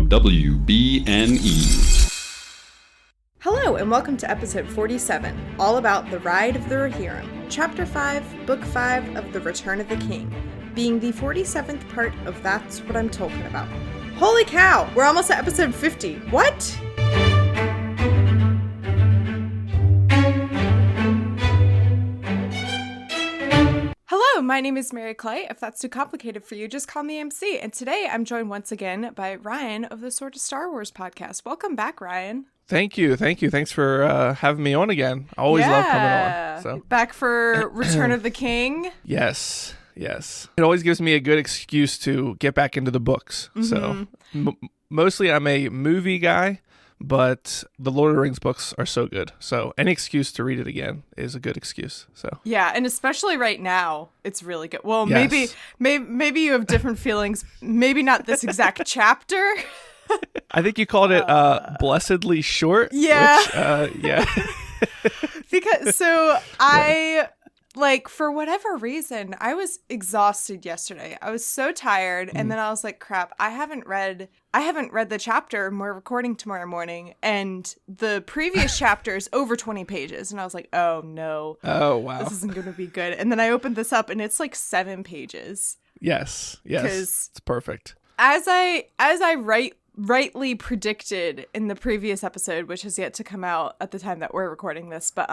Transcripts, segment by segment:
WBNE. Hello, and welcome to episode 47, all about the Ride of the Rohirrim, Chapter 5, Book 5 of The Return of the King, being the 47th part of That's What I'm Talking About. Holy cow, we're almost at episode 50. What? Hello, my name is Mary Clay. If that's too complicated for you, just call me MC. And today I'm joined once again by Ryan of the Sorta Star Wars podcast. Welcome back, Ryan. Thank you. Thanks for having me on again. I always love coming on. So back for Return of the King. Yes. It always gives me a good excuse to get back into the books. So mostly I'm a movie guy, but the Lord of the Rings books are so good. So any excuse to read it again is a good excuse. So yeah, and especially right now, it's really good. Well, yes. maybe you have different feelings. Maybe not this exact chapter. I think you called it blessedly short. Yeah. Which, yeah. Because for whatever reason, I was exhausted yesterday. I was so tired, and then I was like, crap, I haven't read the chapter, and we're recording tomorrow morning, and the previous chapter is over 20 pages, and I was like, oh no. Oh wow. This isn't going to be good. And then I opened this up, and it's like 7 pages. Yes. It's perfect. As I rightly predicted in the previous episode, which has yet to come out at the time that we're recording this, but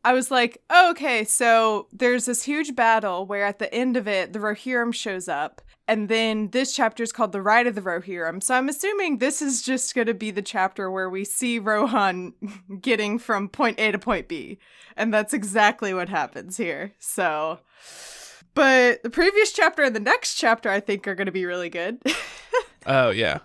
I was like, oh, okay, so there's this huge battle where at the end of it, the Rohirrim shows up, and then this chapter is called The Ride of the Rohirrim, so I'm assuming this is just going to be the chapter where we see Rohan getting from point A to point B, and that's exactly what happens here, so... But the previous chapter and the next chapter, I think, are going to be really good. Oh, yeah.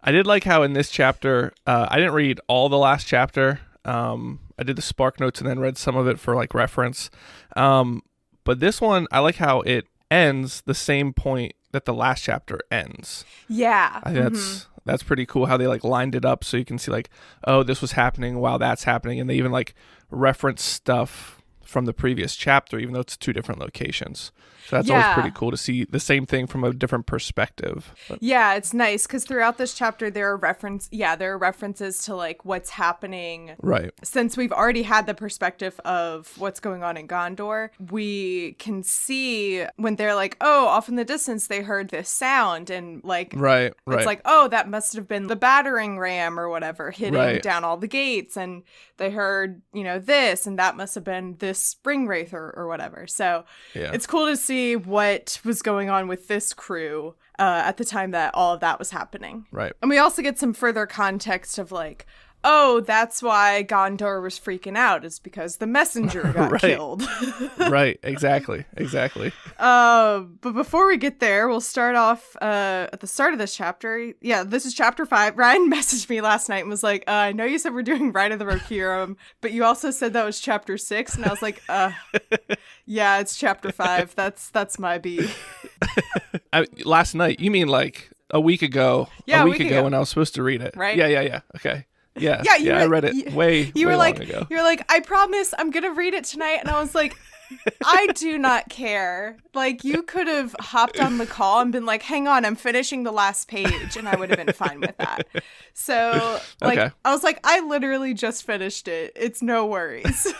I did like how in this chapter, I didn't read all the last chapter. I did the Spark Notes and then read some of it for like reference. But this one, I like how it ends the same point that the last chapter ends. Yeah. I think that's pretty cool how they like lined it up so you can see like, oh, this was happening while that's happening. And they even like reference stuff from the previous chapter, even though it's 2 different locations. So that's always pretty cool to see the same thing from a different perspective. But. Yeah, it's nice because throughout this chapter there are references to like what's happening. Right. Since we've already had the perspective of what's going on in Gondor, we can see when they're like, oh, off in the distance they heard this sound, and like right. It's like, oh, that must have been the battering ram or whatever hitting down all the gates, and they heard, this, and that must have been this spring wraith or whatever. So it's cool to see what was going on with this crew at the time that all of that was happening. Right. And we also get some further context of like, oh, that's why Gondor was freaking out, is because the messenger got killed. Right, exactly. But before we get there, we'll start off at the start of this chapter. Yeah, this is chapter 5. Ryan messaged me last night and was like, I know you said we're doing Ride of the Rohirrim, but you also said that was chapter 6. And I was like, yeah, it's chapter 5. That's my beat. Last night, you mean like a week ago? Yeah, a week ago when I was supposed to read it. Right? Yeah. Okay. Yeah, I read it way long ago. You were like, I promise I'm going to read it tonight. And I was like, I do not care. Like, you could have hopped on the call and been like, hang on, I'm finishing the last page. And I would have been fine with that. So, I was like, I literally just finished it. It's no worries.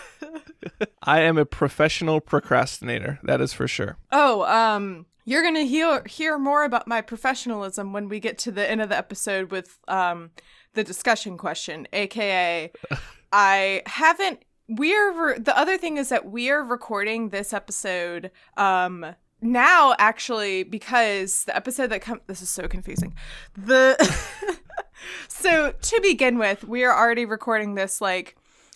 I am a professional procrastinator. That is for sure. Oh, you're going to hear more about my professionalism when we get to the end of the episode with the discussion question, aka the other thing is that we are recording this episode now, actually, because the episode that this is so confusing. So to begin with, we are already recording this like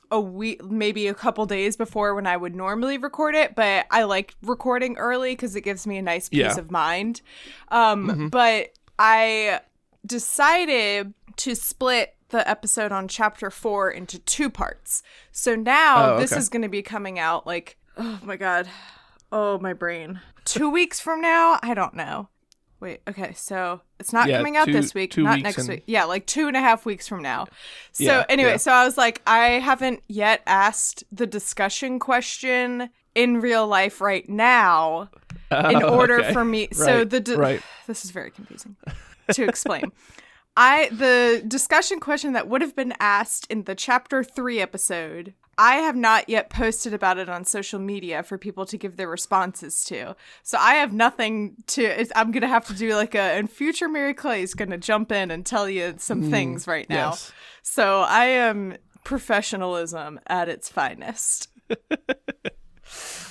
a week, maybe a couple days before when I would normally record it, but I like recording early because it gives me a nice peace of mind. But I decided to split the episode on chapter 4 into 2 parts. So now this is going to be coming out like, oh my God. Oh, my brain. 2 weeks from now? I don't know. Wait, okay, so it's not coming out this week, not next week. Yeah, like 2.5 weeks from now. So so I was like, I haven't yet asked the discussion question in real life right now in order for me. So this is very confusing to explain. The discussion question that would have been asked in the chapter 3 episode, I have not yet posted about it on social media for people to give their responses to. So I have nothing I'm going to have to do and future Mary Clay is going to jump in and tell you some things right now. Yes. So I am professionalism at its finest.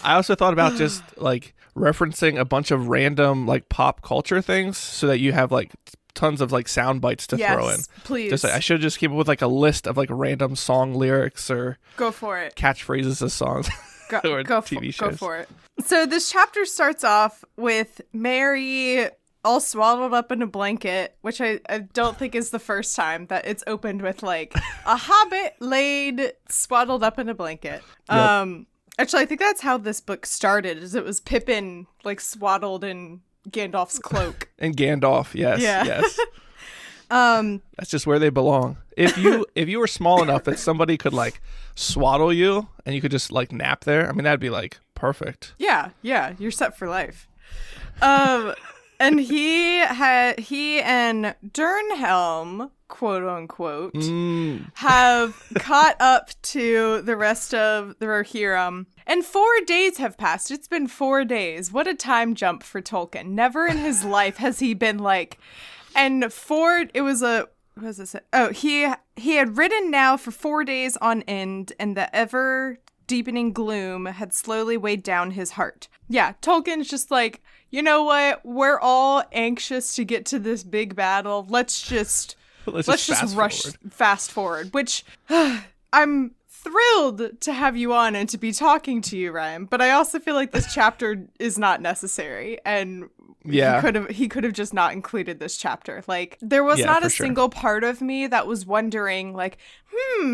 I also thought about just like referencing a bunch of random like pop culture things so that you have like tons of like sound bites to throw in. Please. Just I should just keep it with like a list of like random song lyrics or go for it. Catchphrases of songs or TV shows. Go for it. So this chapter starts off with Mary all swaddled up in a blanket, which I don't think is the first time that it's opened with like a hobbit laid swaddled up in a blanket. Yep. Actually, I think that's how this book started. Is it was Pippin like swaddled in Gandalf's cloak. And Gandalf, yes, yeah. yes. That's just where they belong. If you were small enough that somebody could like swaddle you and you could just like nap there, I mean that'd be like perfect. Yeah, you're set for life. And he and Durnhelm, quote unquote, have caught up to the rest of the Rohirrim. And 4 days have passed. It's been 4 days. What a time jump for Tolkien. Never in his life has he been like, he had ridden now for 4 days on end, and the ever deepening gloom had slowly weighed down his heart. Yeah, Tolkien's just like, you know what? We're all anxious to get to this big battle. Let's just fast forward, which I'm thrilled to have you on and to be talking to you, Ryan. But I also feel like this chapter is not necessary, and he could have just not included this chapter. Like there was not a single part of me that was wondering, like,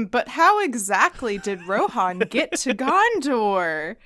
but how exactly did Rohan get to Gondor?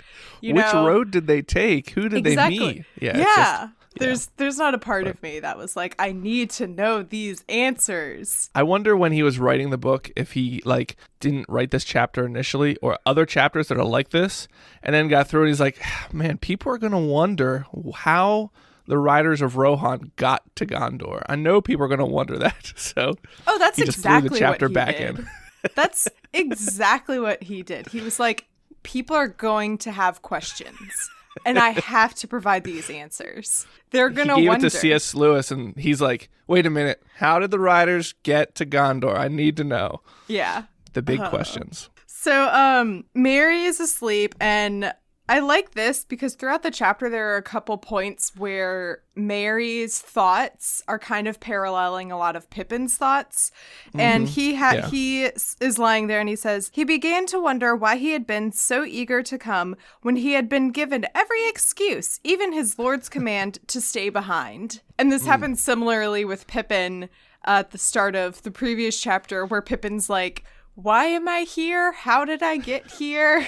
Which road did they take? Who did they meet? Yeah. There's not a part of me that was like, I need to know these answers. I wonder when he was writing the book if he like didn't write this chapter initially or other chapters that are like this and then got through and he's like, man, people are going to wonder how the riders of Rohan got to Gondor. I know people are going to wonder that. So that's he just exactly threw the chapter what he back did. in. That's exactly what he did. He was like, people are going to have questions. And I have to provide these answers. They're going to wonder. He gave it to C.S. Lewis, and he's like, wait a minute. How did the riders get to Gondor? I need to know. Yeah. The big questions. So Mary is asleep, and I like this because throughout the chapter, there are a couple points where Mary's thoughts are kind of paralleling a lot of Pippin's thoughts. And he is lying there and he says, he began to wonder why he had been so eager to come when he had been given every excuse, even his lord's command to stay behind. And this happens similarly with Pippin at the start of the previous chapter where Pippin's like, why am I here? How did I get here?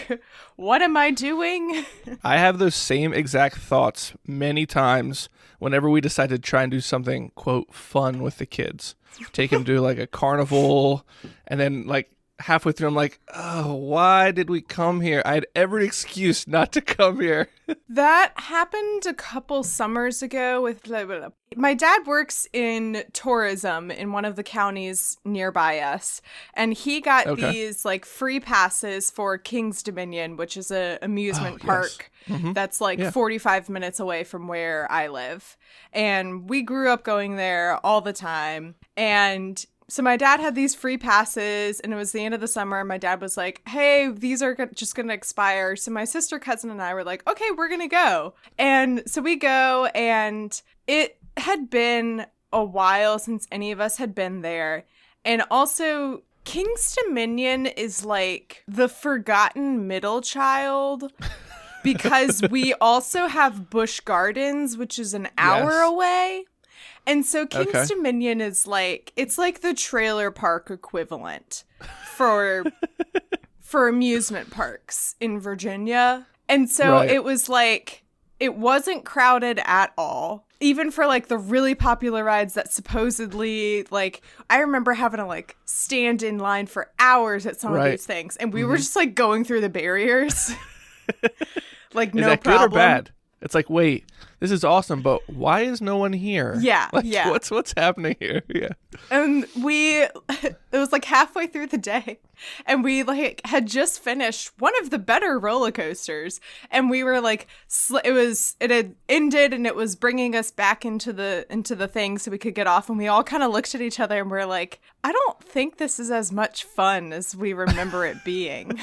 What am I doing? I have those same exact thoughts many times whenever we decide to try and do something, quote, fun with the kids. Take them to like a carnival, and then like halfway through I'm like, oh, why did we come here? I had every excuse not to come here. That happened a couple summers ago with my dad works in tourism in one of the counties nearby us, and he got these like free passes for King's Dominion, which is a amusement park that's like 45 minutes away from where I live. And we grew up going there all the time. And so my dad had these free passes, and it was the end of the summer. My dad was like, hey, these are just going to expire. So my sister, cousin, and I were like, okay, we're going to go. And so we go, and it had been a while since any of us had been there. And also, King's Dominion is like the forgotten middle child because we also have Busch Gardens, which is an hour away. And so King's Dominion is like, it's like the trailer park equivalent for amusement parks in Virginia. And so it was like, it wasn't crowded at all. Even for like the really popular rides that supposedly, like, I remember having to like stand in line for hours at some of these things. And we were just like going through the barriers. Like, no problem. Is that good or bad? It's like, wait, this is awesome, but why is no one here? Yeah, like, yeah. What's happening here? Yeah. And it was like halfway through the day, and we like had just finished one of the better roller coasters, and we were like, it had ended, and it was bringing us back into the thing so we could get off, and we all kind of looked at each other, and we're like, I don't think this is as much fun as we remember it being.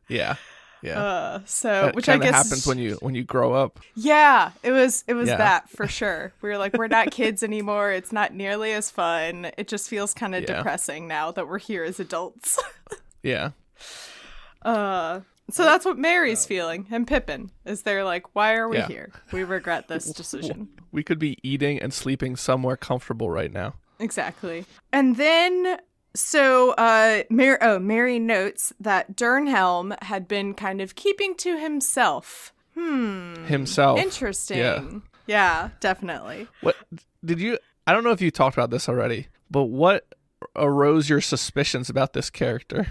Yeah. Yeah. So that which I guess happens when you grow up. Yeah, it was that for sure. We were like, we're not kids anymore. It's not nearly as fun. It just feels kind of depressing now that we're here as adults. Yeah. So that's what Mary's feeling, and Pippin is there like, why are we here? We regret this decision. We could be eating and sleeping somewhere comfortable right now. Exactly. And then so Mary notes that Durnhelm had been kind of keeping to himself. Himself. Interesting. Yeah, definitely. What did you? I don't know if you talked about this already, but what arose your suspicions about this character?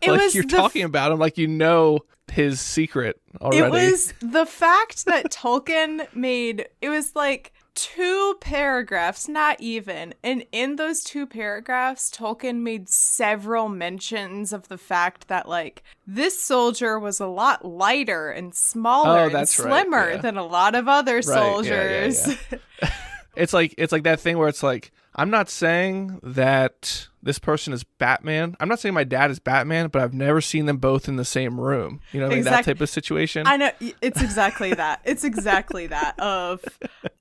You're talking about him like you know his secret already. It was the fact that Tolkien made, it was like 2 paragraphs, not even. And in those 2 paragraphs, Tolkien made several mentions of the fact that like this soldier was a lot lighter and smaller and slimmer than a lot of other soldiers. Yeah. It's like that thing where it's like, I'm not saying that this person is Batman. I'm not saying my dad is Batman, but I've never seen them both in the same room. You know what I mean? That type of situation. I know. It's exactly that. It's exactly that of,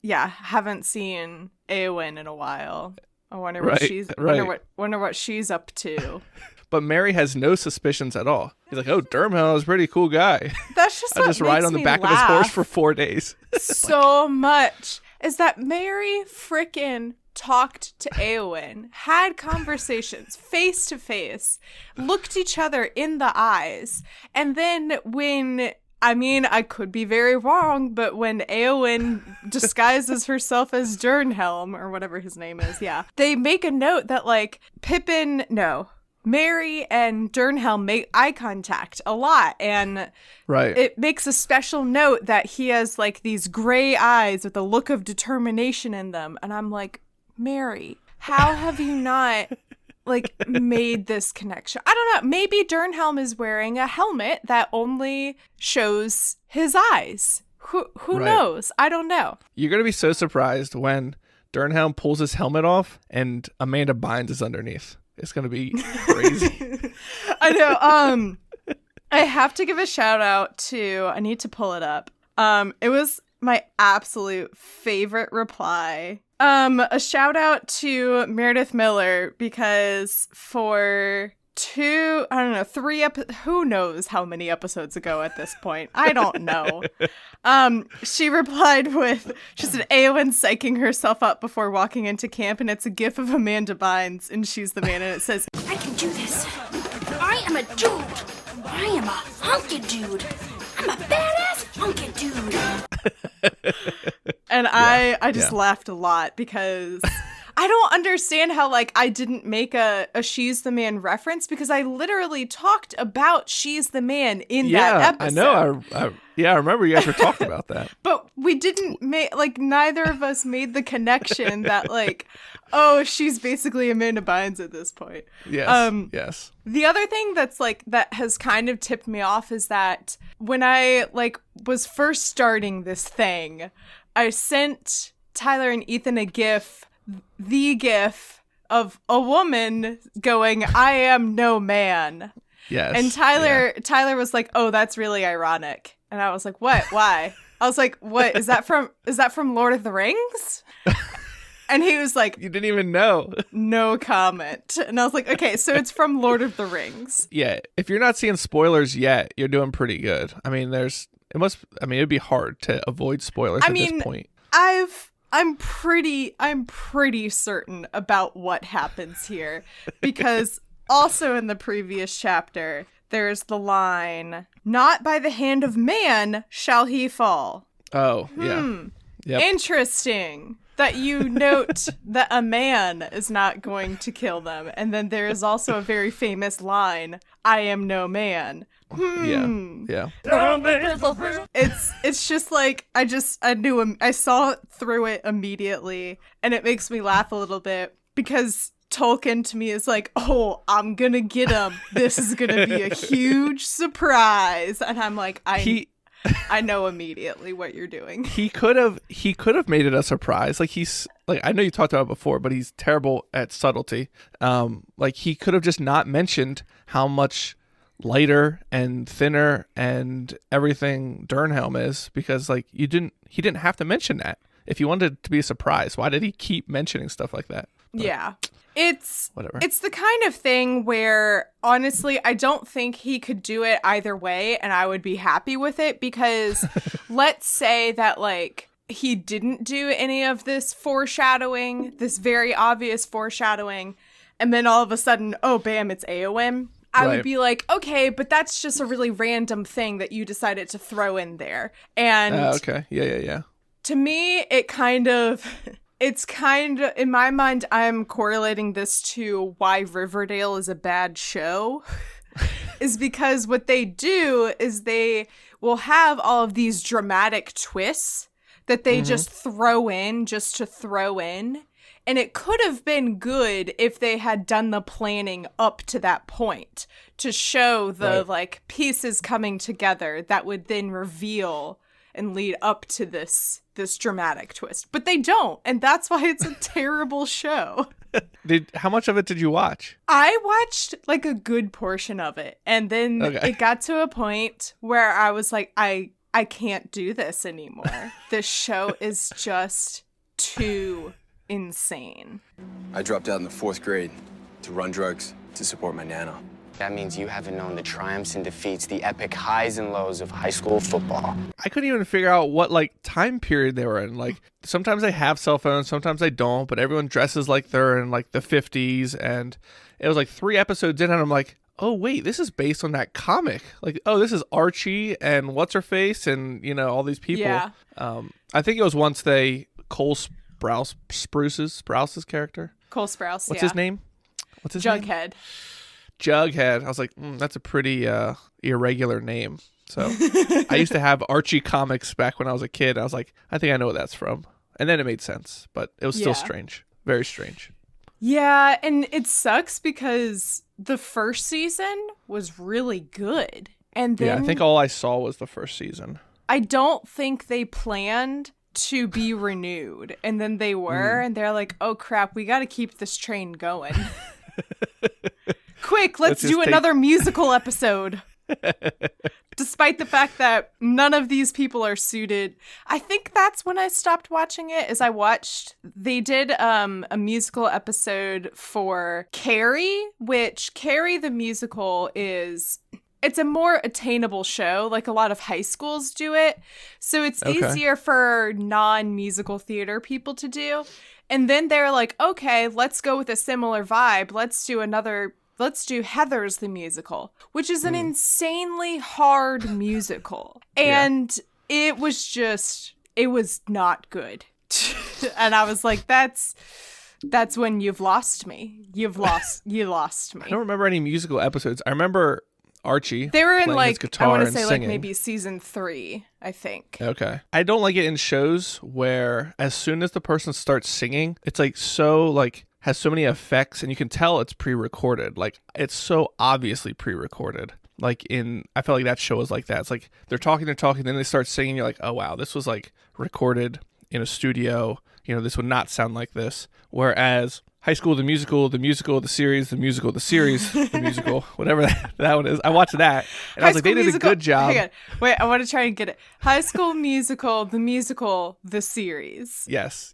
haven't seen Eowyn in a while. I wonder what wonder what she's up to. But Mary has no suspicions at all. He's like, oh, Durnhelm is a pretty cool guy. That's just I'll just ride on the back of his horse for 4 days. So much is that Mary frickin' talked to Eowyn, had conversations face to face, looked each other in the eyes, and then I could be very wrong, but when Eowyn disguises herself as Durnhelm, or whatever his name is, they make a note that like Mary and Durnhelm make eye contact a lot, and it makes a special note that he has like these gray eyes with a look of determination in them, and I'm like, Mary, how have you not like made this connection? I don't know. Maybe Durnhelm is wearing a helmet that only shows his eyes. Who knows? I don't know. You're gonna be so surprised when Durnhelm pulls his helmet off and Amanda Bynes is underneath. It's gonna be crazy. I know. I have to give a shout out to, I need to pull it up. It was my absolute favorite reply. A shout out to Meredith Miller, because for 3 who knows how many episodes ago at this point, I don't know. She replied with, she said, Eowyn psyching herself up before walking into camp, and it's a gif of Amanda Bynes, and she's the man, and it says, I can do this. I am a dude. I am a hunky dude. I'm a badass hunky dude. And I just laughed a lot, because I don't understand how like I didn't make a She's the Man reference, because I literally talked about She's the Man in that episode. I know. I remember you guys were talking about that. But we didn't make, like, neither of us made the connection that like, oh, she's basically Amanda Bynes at this point. Yes. Yes. The other thing that's like that has kind of tipped me off is that when I like was first starting this thing, I sent Tyler and Ethan a GIF, the GIF of a woman going, I am no man. Yes. And Tyler was like, oh, that's really ironic. And I was like, what? Why? I was like, what? Is that from Lord of the Rings? And he was like, you didn't even know. No comment. And I was like, okay, so it's from Lord of the Rings. Yeah. If you're not seeing spoilers yet, you're doing pretty good. I mean, it'd be hard to avoid spoilers at this point. I'm pretty certain about what happens here, because also in the previous chapter, there's the line, not by the hand of man shall he fall. Oh, yeah. Yep. Interesting. that you note that a man is not going to kill them. And then there is also a very famous line, I am no man. Yeah. It's just like, I knew him. I saw through it immediately, and it makes me laugh a little bit because Tolkien to me is like, oh, I'm gonna get him. This is gonna be a huge surprise. And I'm like, I know immediately what you're doing. He could have made it a surprise. Like he's like, I know you talked about it before, but he's terrible at subtlety. Like he could have just not mentioned how much lighter and thinner and everything Durnhelm is, because like he didn't have to mention that. If you wanted it to be a surprise, why did he keep mentioning stuff like that? But, yeah. It's whatever. It's the kind of thing where, honestly, I don't think he could do it either way, and I would be happy with it, because let's say that, like, he didn't do any of this foreshadowing, this very obvious foreshadowing, and then all of a sudden, oh, bam, it's Eowyn. I would be like, okay, but that's just a really random thing that you decided to throw in there. And okay. Yeah. To me, it's kind of, in my mind, I'm correlating this to why Riverdale is a bad show, is because what they do is they will have all of these dramatic twists that they just throw in just to throw in. And it could have been good if they had done the planning up to that point to show the like pieces coming together that would then reveal and lead up to this dramatic twist. But they don't, and that's why it's a terrible show. How much of it did you watch? I watched like a good portion of it, and then it got to a point where I was like, I can't do this anymore. This show is just too insane. I dropped out in the 4th grade to run drugs to support my nana. That means you haven't known the triumphs and defeats, the epic highs and lows of high school football. I couldn't even figure out what like time period they were in. Like sometimes they have cell phones, sometimes they don't, but everyone dresses like they're in like the 50s, and it was like 3 episodes in and I'm like, oh wait, this is based on that comic. Like, oh, this is Archie and what's her face and all these people. Yeah. I think it was once Cole Sprouse's character. Cole Sprouse. What's his name? What's his name? Jughead. I was like, that's a pretty irregular name. So I used to have Archie comics back when I was a kid. I was like, I think I know what that's from. And then it made sense, but it was still strange. Very strange. Yeah, and it sucks because the first season was really good. And then I think all I saw was the first season. I don't think they planned to be renewed. And then they were, and they're like, oh crap, we got to keep this train going. Quick, let's do another musical episode. Despite the fact that none of these people are suited. I think that's when I stopped watching it, is they did a musical episode for Carrie, which Carrie the musical it's a more attainable show. Like a lot of high schools do it. So it's easier for non-musical theater people to do. And then they're like, okay, let's go with a similar vibe. Let's do Heathers the musical, which is an insanely hard musical. And it was not good. And I was like, that's when you've lost me. You lost me. I don't remember any musical episodes. I remember Archie. They were in like, I want to say singing. like maybe season 3, I think. Okay. I don't like it in shows where as soon as the person starts singing, it's like so like has so many effects and you can tell it's pre-recorded. Like it's so obviously pre-recorded. Like I felt like that show was like that. It's like they're talking, then they start singing. You're like, oh wow, this was like recorded in a studio. This would not sound like this. Whereas High School, the musical, the series, the musical, the musical, whatever that one is. I watched that and I was like, they did a good job. Hang on. Wait, I want to try and get it. High School Musical, the series. Yes.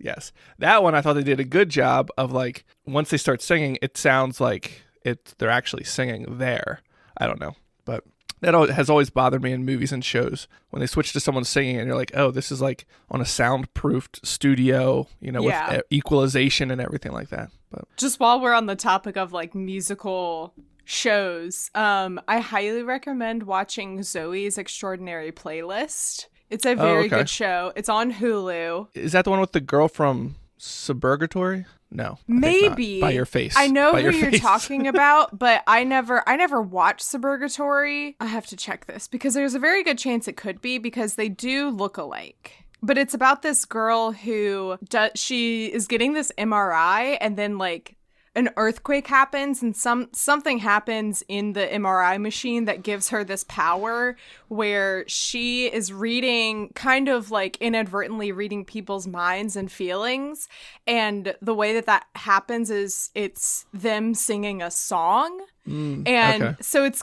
That one I thought they did a good job of like, once they start singing, it sounds like they're actually singing there. I don't know. But that has always bothered me in movies and shows when they switch to someone singing and you're like, oh, this is like on a soundproofed studio, with equalization and everything like that. But just while we're on the topic of like musical shows, I highly recommend watching Zoe's Extraordinary Playlist. It's a very good show. It's on Hulu. Is that the one with the girl from Suburgatory? No. I think Maybe. not. By your face. I know By who your you're face. talking about, but I never watched Suburgatory. I have to check this because there's a very good chance it could be because they do look alike. But it's about this girl who she is getting this MRI and then like an earthquake happens and something happens in the MRI machine that gives her this power where she is reading, kind of like inadvertently reading people's minds and feelings. And the way that happens is it's them singing a song. And so it's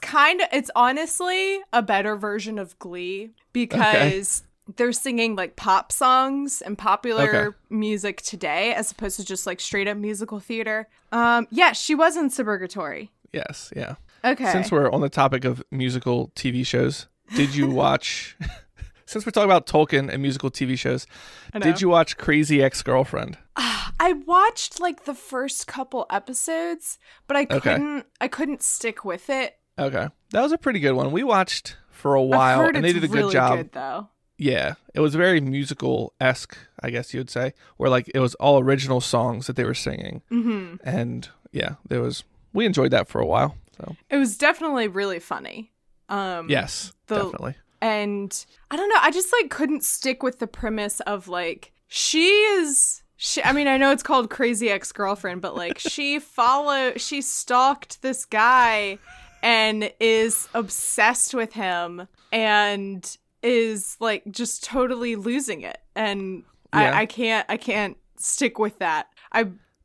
honestly a better version of Glee because they're singing like pop songs and popular music today as opposed to just like straight up musical theater. Yeah, she was in Suburgatory. Yes, yeah. Okay. Since we're on the topic of musical TV shows, did you watch since we're talking about Tolkien and musical TV shows, did you watch Crazy Ex-Girlfriend? I watched like the first couple episodes, but I couldn't stick with it. Okay. That was a pretty good one. We watched for a while I've heard and they did a good really job. Good, though. Yeah, it was very musical-esque, I guess you would say, where like it was all original songs that they were singing. Mm-hmm. And yeah, we enjoyed that for a while. So it was definitely really funny. Yes, definitely. And I don't know, I just like couldn't stick with the premise of like I mean, I know it's called Crazy Ex-Girlfriend, but like she stalked this guy and is obsessed with him and is like just totally losing it, and I can't stick with that.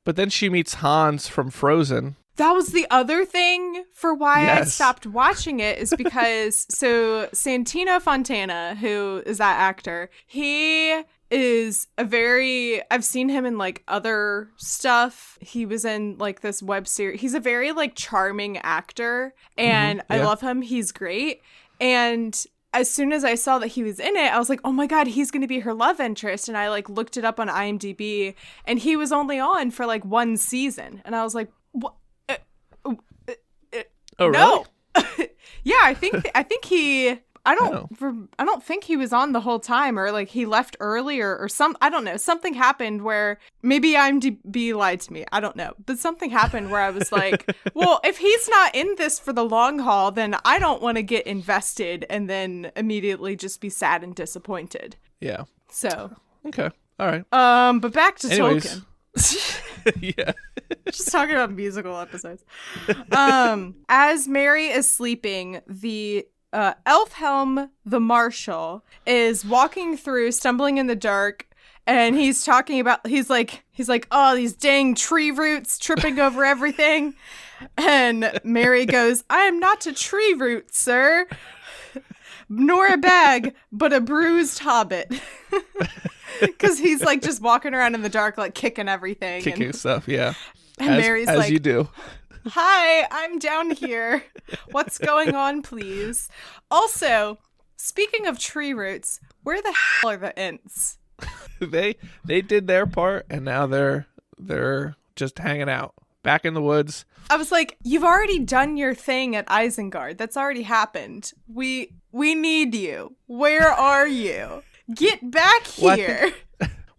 But then she meets Hans from Frozen. That was the other thing for why I stopped watching it is because so Santino Fontana, who is that actor, he is I've seen him in like other stuff. He was in like this web series. He's a very like charming actor and I love him. He's great. And as soon as I saw that he was in it, I was like, oh my God, he's going to be her love interest. And I like looked it up on IMDb and he was only on for like one season. And I was like, what? Oh, no. Really? Yeah, I think he, I don't think he was on the whole time or like he left earlier or I don't know. Something happened where maybe IMDb lied to me. I don't know. But something happened where I was like, well, if he's not in this for the long haul, then I don't want to get invested and then immediately just be sad and disappointed. Yeah. So. Okay. All right. But back to Anyways. Tolkien. Yeah. Just talking about musical episodes. As Mary is sleeping, the Elfhelm the Marshal is walking through, stumbling in the dark, and he's talking about he's like, oh, these dang tree roots tripping over everything. And Mary goes, I am not a tree root, sir, nor a bag, but a bruised hobbit. Because he's like just walking around in the dark, like kicking everything. Kicking stuff, yeah. And Mary's as like, you do. Hi, I'm down here. What's going on, please? Also, speaking of tree roots, where the hell are the Ents? They did their part, and now they're just hanging out back in the woods. I was like, you've already done your thing at Isengard. That's already happened. We need you. Where are you? Get back here.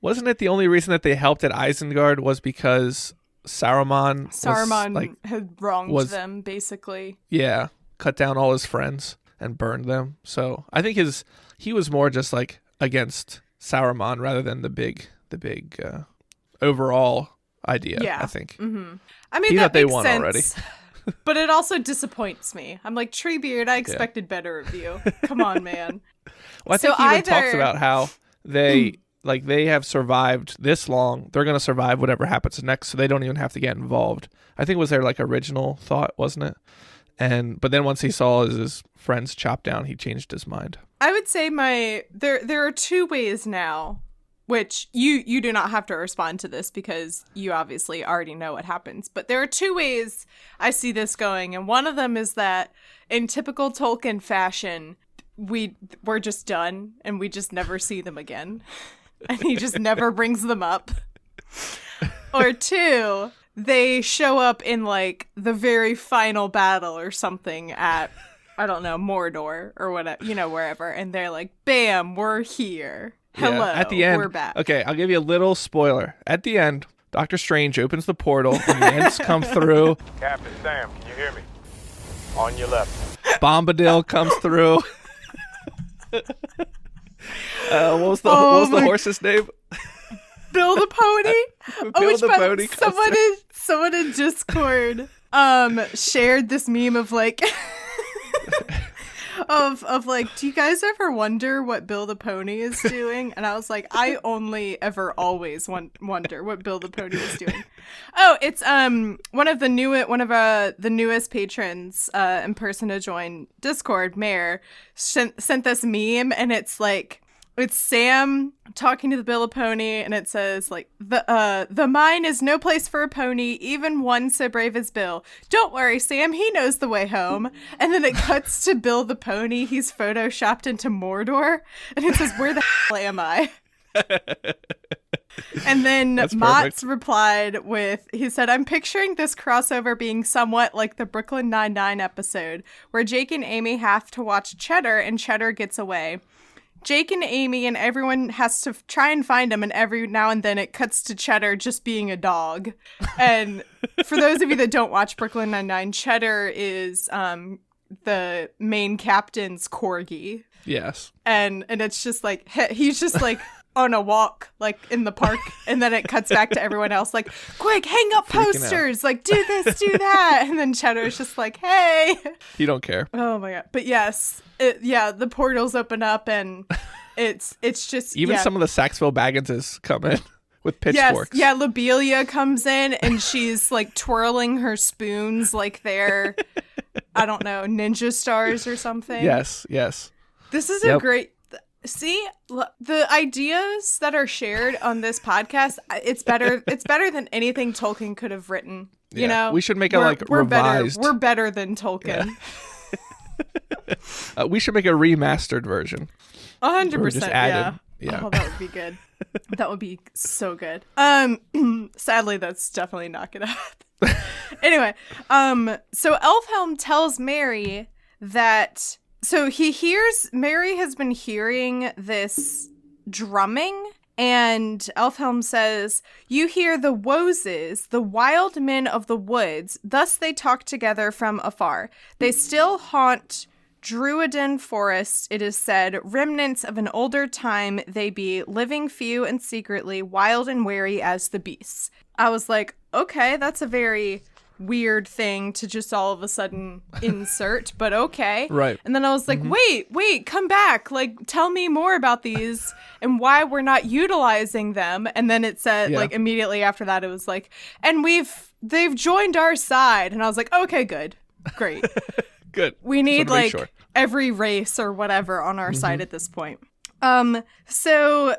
Wasn't it the only reason that they helped at Isengard was because Saruman had wronged them, basically. Yeah, cut down all his friends and burned them. So I think he was more just like against Saruman rather than the big overall idea. Yeah. I think. Mm-hmm. I mean, that makes sense. Already. But it also disappoints me. I'm like, Treebeard, I expected better of you. Come on, man. Well, I think he even talks about how they have survived this long. They're going to survive whatever happens next, so they don't even have to get involved. I think it was their like original thought, wasn't it? But then once he saw his friends chopped down, he changed his mind. I would say there are two ways now, which you do not have to respond to this because you obviously already know what happens. But there are two ways I see this going, and one of them is that in typical Tolkien fashion, we're just done and we just never see them again. And he just never brings them up. Or two, they show up in like the very final battle or something at, I don't know, Mordor or whatever, wherever. And they're like, bam, we're here. Hello, At the end, we're back. Okay, I'll give you a little spoiler. At the end, Doctor Strange opens the portal and the Ents come through. Captain Sam, can you hear me? On your left. Bombadil comes through. What was the horse's name? Bill the Pony. Bill the Pony. Someone in Discord shared this meme of like of like, do you guys ever wonder what Bill the Pony is doing? And I was like, I only ever always wonder what Bill the Pony is doing. Oh, it's one of the newest patrons in person to join Discord, Mayor, sent this meme, and it's like, it's Sam talking to the Bill of Pony, and it says like, the mine is no place for a pony, even one so brave as Bill. Don't worry, Sam, he knows the way home. And then it cuts to Bill the Pony. He's photoshopped into Mordor, and it says, where the hell am I? And then Mott's replied with, he said, I'm picturing this crossover being somewhat like the Brooklyn Nine-Nine episode, where Jake and Amy have to watch Cheddar, and Cheddar gets away. Jake and Amy and everyone has to try and find him, and every now and then it cuts to Cheddar just being a dog. And for those of you that don't watch Brooklyn Nine-Nine, Cheddar is the main captain's corgi. Yes. And it's just like, he's just like on a walk, like in the park, and then it cuts back to everyone else like, quick, hang up posters, like do this, do that. And then Cheddar's just like, hey. He don't care. Oh my God. But yes, the portals open up, and it's just even some of the Saxville Bagginses come in with pitchforks. Yes, Lobelia comes in, and she's like twirling her spoons like they're, I don't know, ninja stars or something. Yes. This is a great. See, the ideas that are shared on this podcast, it's better than anything Tolkien could have written. You know, we should make a revised. We're better than Tolkien. Yeah. We should make a remastered version. 100%. Yeah. Oh, that would be good. That would be so good. Sadly, that's definitely not gonna happen. Anyway, so Elfhelm tells Mary that. So Mary has been hearing this drumming, and Elfhelm says, you hear the Woses, the wild men of the woods, thus they talk together from afar. They still haunt Druiden forest, it is said, remnants of an older time they be, living few and secretly, wild and wary as the beasts. I was like, okay, that's a very weird thing to just all of a sudden insert, but okay. Right. And then I was like, wait, come back. Like, tell me more about these and why we're not utilizing them. And then it said, like, immediately after that, it was like, and they've joined our side. And I was like, okay, good. Great. Good. We need every race or whatever on our side at this point. So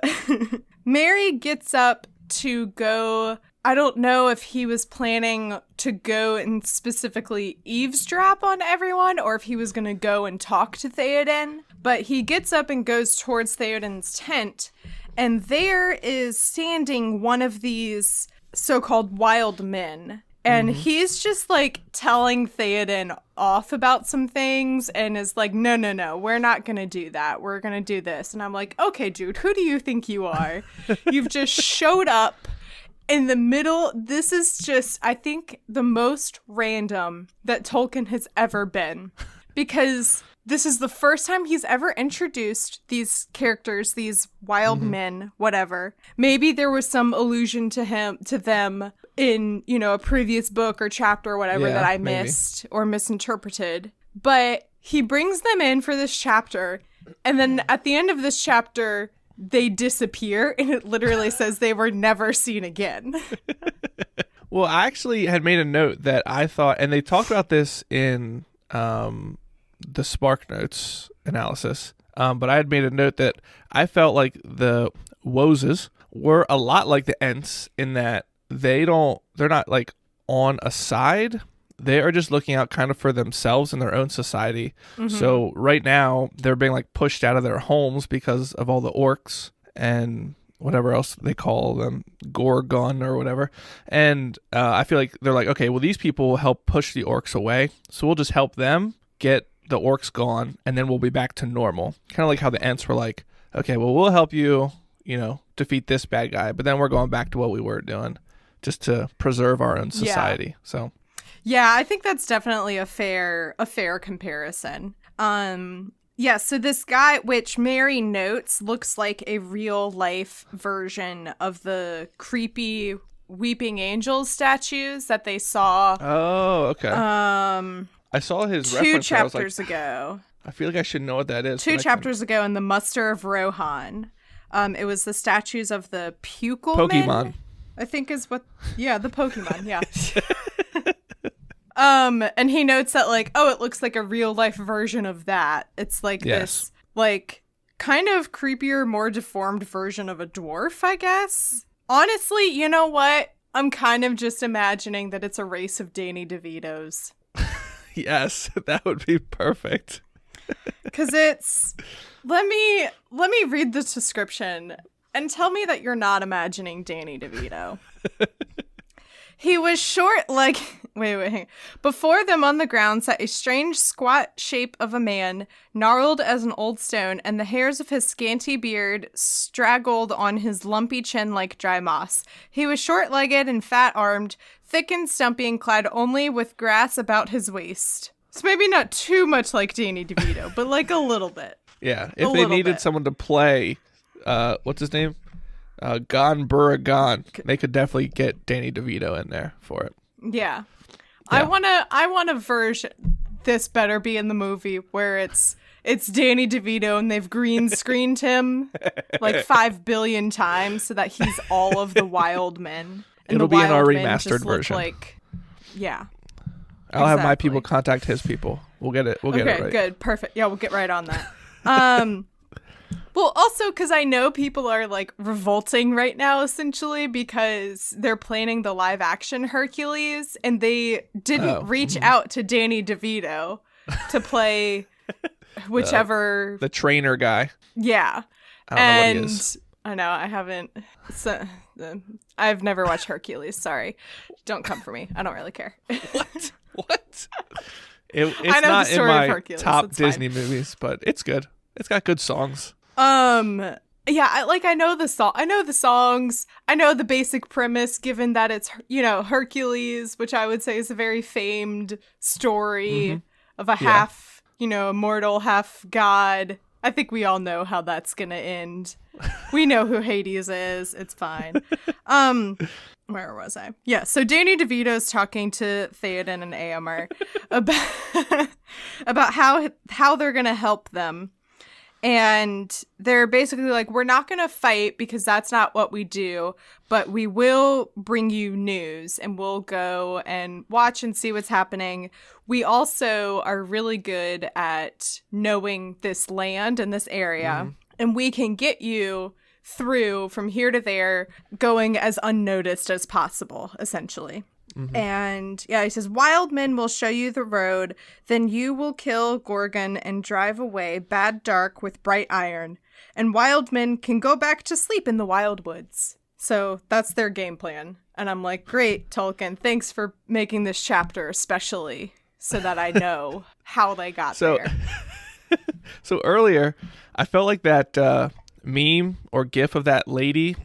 Mary gets up to go. I don't know if he was planning to go and specifically eavesdrop on everyone, or if he was going to go and talk to Theoden. But he gets up and goes towards Theoden's tent, and there is standing one of these so-called wild men. And he's just like telling Theoden off about some things, and is like, no, we're not going to do that. We're going to do this. And I'm like, okay, dude, who do you think you are? You've just showed up in the middle. This is just, I think, the most random that Tolkien has ever been, because this is the first time he's ever introduced these characters, these wild men, whatever. Maybe there was some allusion to them in, a previous book or chapter or whatever that I missed or misinterpreted. But he brings them in for this chapter, and then at the end of this chapter, they disappear, and it literally says they were never seen again. Well, I actually had made a note that I thought, and they talked about this in the Spark Notes analysis, but I had made a note that I felt like the Woses were a lot like the Ents in that they're not like on a side. They are just looking out kind of for themselves and their own society. So right now they're being like pushed out of their homes because of all the orcs and whatever else they call them, Gorgon or whatever. And I feel like they're like, okay, well, these people will help push the orcs away. So we'll just help them get the orcs gone, and then we'll be back to normal. Kind of like how the Ents were like, okay, well, we'll help you, defeat this bad guy. But then we're going back to what we were doing just to preserve our own society. Yeah. So, yeah, I think that's definitely a fair comparison. Yeah, so this guy, which Mary notes looks like a real life version of the creepy Weeping Angels statues that they saw. Oh, okay. I saw his 2 reference. chapters ago. I feel like I should know what that is. 2 chapters ago in the Muster of Rohan. It was the statues of the Pokemon. I think is what. Yeah, the Pokemon. Yeah. And he notes that like, oh, it looks like a real life version of that. It's like this, like, kind of creepier, more deformed version of a dwarf, I guess. Honestly, you know what? I'm kind of just imagining that it's a race of Danny DeVitos. Yes, that would be perfect. Because it's, let me read the description and tell me that you're not imagining Danny DeVito. He was short like, wait. Before them on the ground sat a strange squat shape of a man, gnarled as an old stone, and the hairs of his scanty beard straggled on his lumpy chin like dry moss. He was short-legged and fat-armed, thick and stumpy, and clad only with grass about his waist. So maybe not too much like Danny DeVito, but like a little bit. Yeah, if they needed someone to play, what's his name? Gon Burragon. They could definitely get Danny DeVito in there for it. Yeah. I want a version. This better be in the movie where it's Danny DeVito and they've green screened him like 5 billion times so that he's all of the wild men. And it'll the be in our wild men remastered just look version. Like, yeah. I'll have my people contact his people. We'll get it. We'll get it right. Okay, good, perfect. Yeah, we'll get right on that. Well, also because I know people are like revolting right now, essentially because they're planning the live action Hercules, and they didn't reach out to Danny DeVito to play whichever the trainer guy. Yeah, I don't know what he is. I know I haven't. I've never watched Hercules. Sorry, don't come for me. I don't really care. What? It's not in my top Disney movies, but it's good. It's got good songs. Yeah, I know the song. I know the songs. I know the basic premise, given that it's, Hercules, which I would say is a very famed story of a half, immortal, half god. I think we all know how that's gonna end. We know who Hades is. It's fine. Where was I? Yeah, so Danny DeVito's talking to Theoden and Aemir about how they're gonna help them. And they're basically like, we're not going to fight because that's not what we do, but we will bring you news and we'll go and watch and see what's happening. We also are really good at knowing this land and this area, and we can get you through from here to there going as unnoticed as possible, essentially. And yeah, he says, wild men will show you the road, then you will kill Gorgon and drive away bad dark with bright iron, and wild men can go back to sleep in the wild woods. So that's their game plan. And I'm like, great, Tolkien, thanks for making this chapter especially so that I know how they got there. So earlier, I felt like that meme or gif of that lady.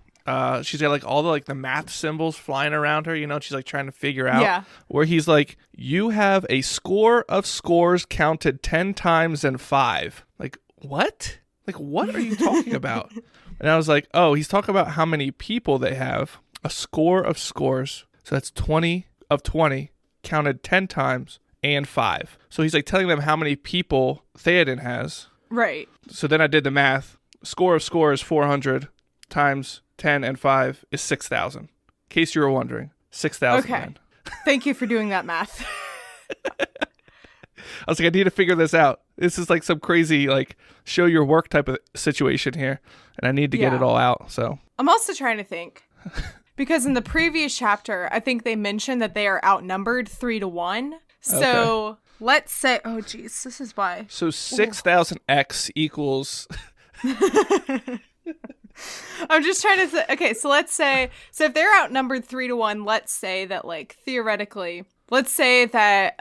She's got like all the math symbols flying around her, she's like trying to figure out where he's like, you have a score of scores counted 10 times and 5. Like, what? Like, what are you talking about? And I was like, oh, he's talking about how many people they have. A score of scores. So that's 20 of 20 counted 10 times and 5. So he's like telling them how many people Theoden has. Right. So then I did the math. Score of scores 400 times 10 and 5 is 6,000. In case you were wondering, 6,000. Okay. Men. Thank you for doing that math. I was like, I need to figure this out. This is like some crazy, show your work type of situation here. And I need to get it all out. So I'm also trying to think. Because in the previous chapter, I think they mentioned that they are outnumbered 3-1. So let's say, oh, geez, this is why. So 6,000x equals... I'm just trying to okay, so let's say, if they're outnumbered 3-1, let's say that, theoretically, let's say that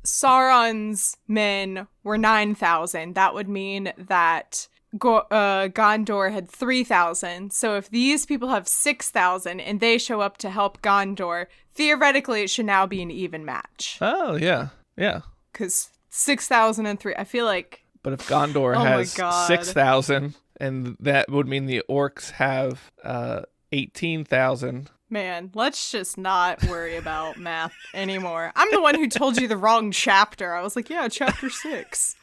Sauron's men were 9,000. That would mean that Gondor had 3,000. So if these people have 6,000 and they show up to help Gondor, theoretically it should now be an even match. Oh, yeah. Yeah. Because 6,003, I feel like... But if Gondor has 6,000, and that would mean the orcs have 18,000. Man, let's just not worry about math anymore. I'm the one who told you the wrong chapter. I was like, yeah, chapter 6.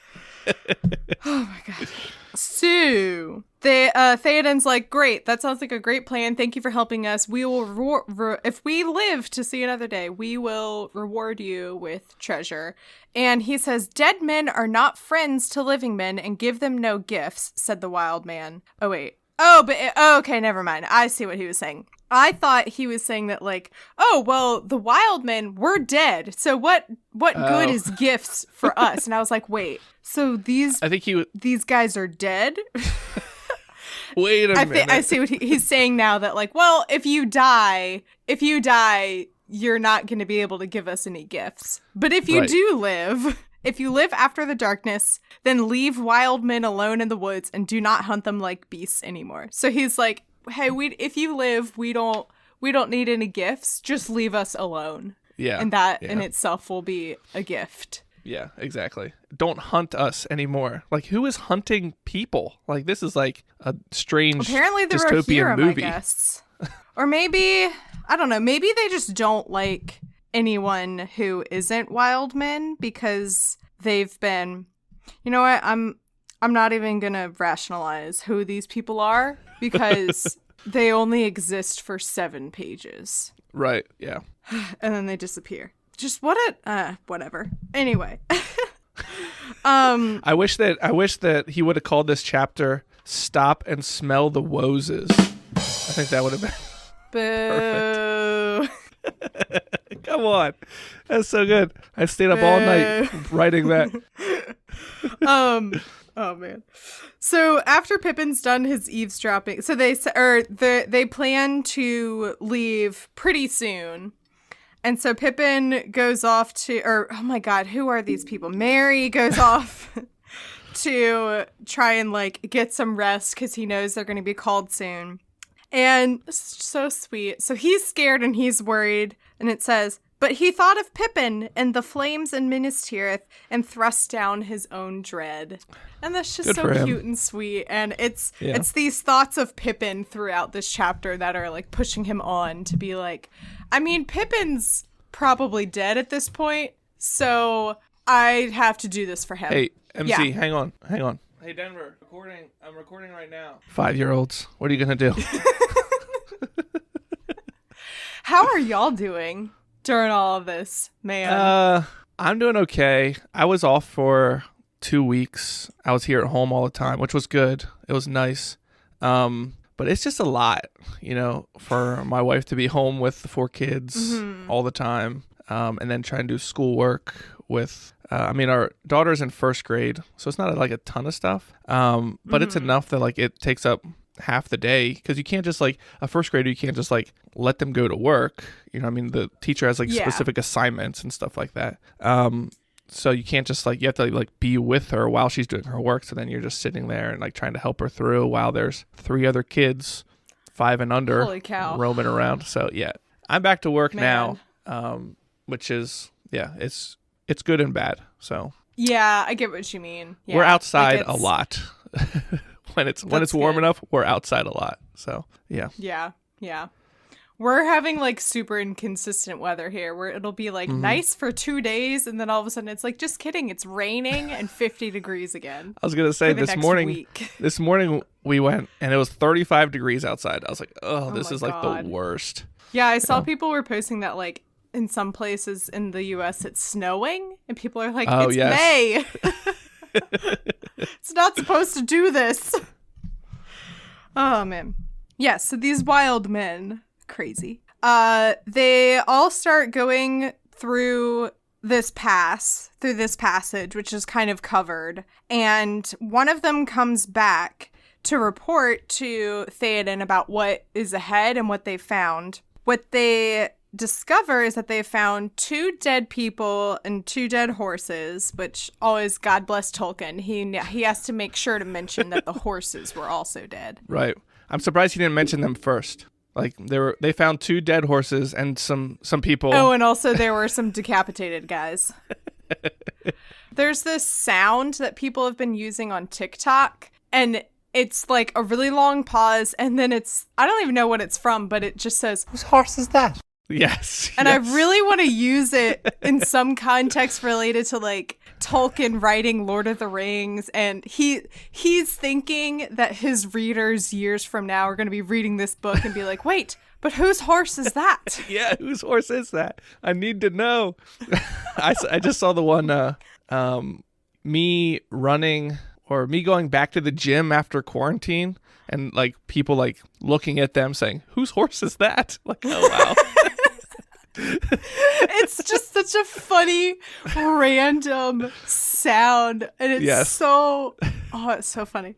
Oh my god. So, Theoden's like, great, that sounds like a great plan. Thank you for helping us. We will, if we live to see another day, we will reward you with treasure. And he says, dead men are not friends to living men and give them no gifts, said the wild man. Oh, wait. Okay, never mind. I see what he was saying. I thought he was saying that, like, oh, well, the wild men were dead. So what good is gifts for us? And I was like, wait, so these guys are dead? Wait a minute. I see what he's saying now, that, like, well, if you die, you're not going to be able to give us any gifts. But if you do live... If you live after the darkness, then leave wild men alone in the woods and do not hunt them like beasts anymore. So he's like, hey, if you live, we don't need any gifts. Just leave us alone. Yeah. And that in itself will be a gift. Yeah, exactly. Don't hunt us anymore. Like, who is hunting people? Like, this is like a strange apparently the dystopian Rohirrim, movie. I guess. Or maybe, I don't know, maybe they just don't like anyone who isn't wild men because they've been, you know what, I'm not even gonna rationalize who these people are because they only exist for 7 pages. Right, yeah. And then they disappear. Just whatever. Anyway. I wish that he would have called this chapter Stop and Smell the Woses. I think that would have been Boo. Come on. That's so good. I stayed up all night writing that. Oh man. So after Pippin's done his eavesdropping, so they plan to leave pretty soon. And so Pippin goes off oh my god, who are these people? Merry goes off to try and like get some rest because he knows they're going to be called soon. And this is so sweet. So he's scared and he's worried. And it says, but he thought of Pippin and the flames in Minas Tirith and thrust down his own dread. And that's just so cute and sweet. And it's these thoughts of Pippin throughout this chapter that are like pushing him on to be like, I mean, Pippin's probably dead at this point. So I have to do this for him. Hey, MC, hang on. Hey, Denver, I'm recording right now. 5-year-olds, what are you going to do? How are y'all doing during all of this, man? I'm doing okay. I was off for 2 weeks. I was here at home all the time, which was good. It was nice. But it's just a lot, for my wife to be home with the 4 kids all the time, and then try and do schoolwork with... our daughter's in 1st grade, so it's not like a ton of stuff. But it's enough that like it takes up half the day because you can't just like a 1st grader, you can't just like let them go to work. The teacher has like specific assignments and stuff like that. So you can't just like, you have to like be with her while she's doing her work. So then you're just sitting there and like trying to help her through while there's 3 other kids, 5 and under, holy cow, roaming around. So yeah, I'm back to work now, which is, it's good and bad. So yeah, I get what you mean. Yeah, we're outside a lot. when it's warm good enough, we're outside a lot. So yeah. Yeah. We're having like super inconsistent weather here where it'll be like nice for 2 days and then all of a sudden it's like, just kidding, it's raining and 50 degrees again. I was going to say this morning we went and it was 35 degrees outside. I was like, oh this is like the worst. Yeah, I saw people were posting that like in some places in the US it's snowing and people are like, it's May. It's not supposed to do this. Oh man. Yeah, so these wild men, crazy. They all start going through this passage, which is kind of covered. And one of them comes back to report to Theoden about what is ahead and what they found. What they discover is that they found 2 dead people and 2 dead horses, which always, God bless Tolkien, he has to make sure to mention that the horses were also dead. Right. I'm surprised he didn't mention them first. Like they found 2 dead horses and some people. Oh, and also there were some decapitated guys. There's this sound that people have been using on TikTok, and it's like a really long pause, and then I don't even know what it's from, but it just says, "Whose horse is that?" Yes. And I really want to use it in some context related to like Tolkien writing Lord of the Rings, and he's thinking that his readers years from now are going to be reading this book and be like, wait, but whose horse is that? Yeah, whose horse is that? I need to know. I just saw the one, me running or me going back to the gym after quarantine, and like people like looking at them saying, whose horse is that? Like, oh wow. It's just such a funny random sound, and it's it's so funny.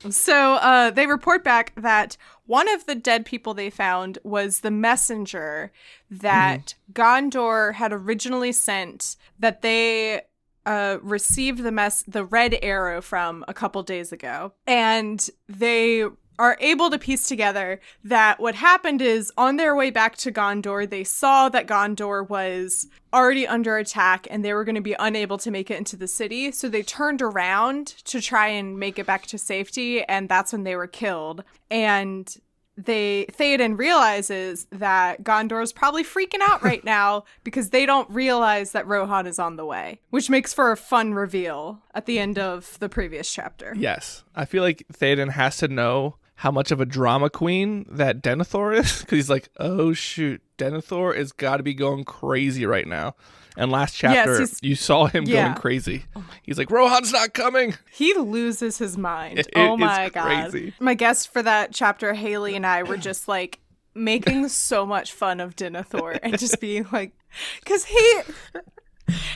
So they report back that one of the dead people they found was the messenger that Gondor had originally sent, that they received the red arrow from a couple days ago, and they are able to piece together that what happened is on their way back to Gondor, they saw that Gondor was already under attack and they were going to be unable to make it into the city. So they turned around to try and make it back to safety, and that's when they were killed. And Theoden realizes that Gondor is probably freaking out right now because they don't realize that Rohan is on the way, which makes for a fun reveal at the end of the previous chapter. Yes. I feel like Theoden has to know how much of a drama queen that Denethor is, because he's like, oh shoot, Denethor has got to be going crazy right now. And last chapter, you saw him going crazy. He's like, Rohan's not coming. He loses his mind. Oh my God. Crazy. My guest for that chapter, Haley, and I were just like making so much fun of Denethor and just being like, because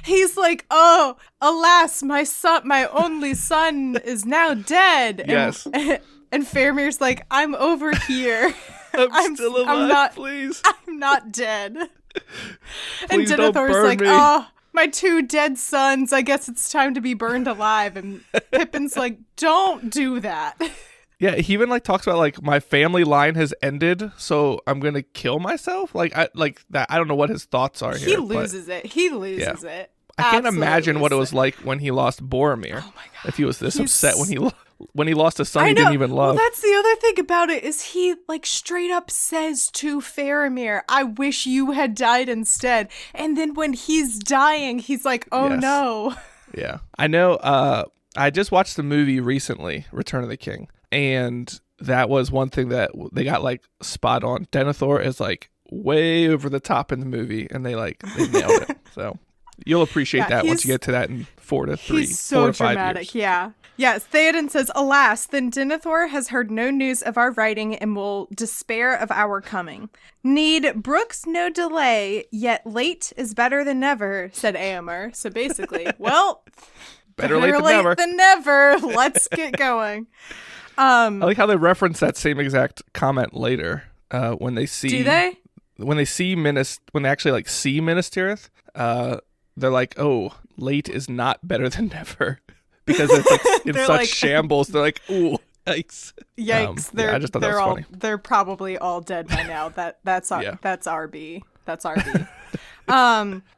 he's like, oh, alas, my only son is now dead. Yes. And Faramir's like, I'm over here. I'm still alive, please. I'm not dead. Please and don't Denethor's burn like, me. oh, my 2 dead sons, I guess it's time to be burned alive. And Pippin's like, don't do that. Yeah, he even like talks about like my family line has ended, so I'm gonna kill myself. Like I don't know what his thoughts are here. He loses it. I can't imagine what it was like when he lost Boromir. Oh my God. If he was this upset when he lost a son he didn't even love. Well, that's the other thing about it, is he like straight up says to Faramir, I wish you had died instead. And then when he's dying, he's like, oh no. Yeah. I know I just watched the movie recently, Return of the King, and that was one thing that they got like spot on. Denethor is like way over the top in the movie, and they nailed it. So you'll appreciate that once you get to that in 4 to 3. He's so 4 to 5 dramatic, years. yeah. Yes, Theoden says, alas, then Denethor has heard no news of our writing and will despair of our coming. Need brooks no delay, yet late is better than never, said Éomer. So basically, well, better late than never. Let's get going. I like how they reference that same exact comment later when they see. Do they? When they see when they actually like see Minas Tirith, they're like, "Oh, late is not better than never," because it's like in such like, shambles. They're like, "Ooh, yikes!" Yikes! I just thought that was funny. They're probably all dead by now. That's RB. That's RB.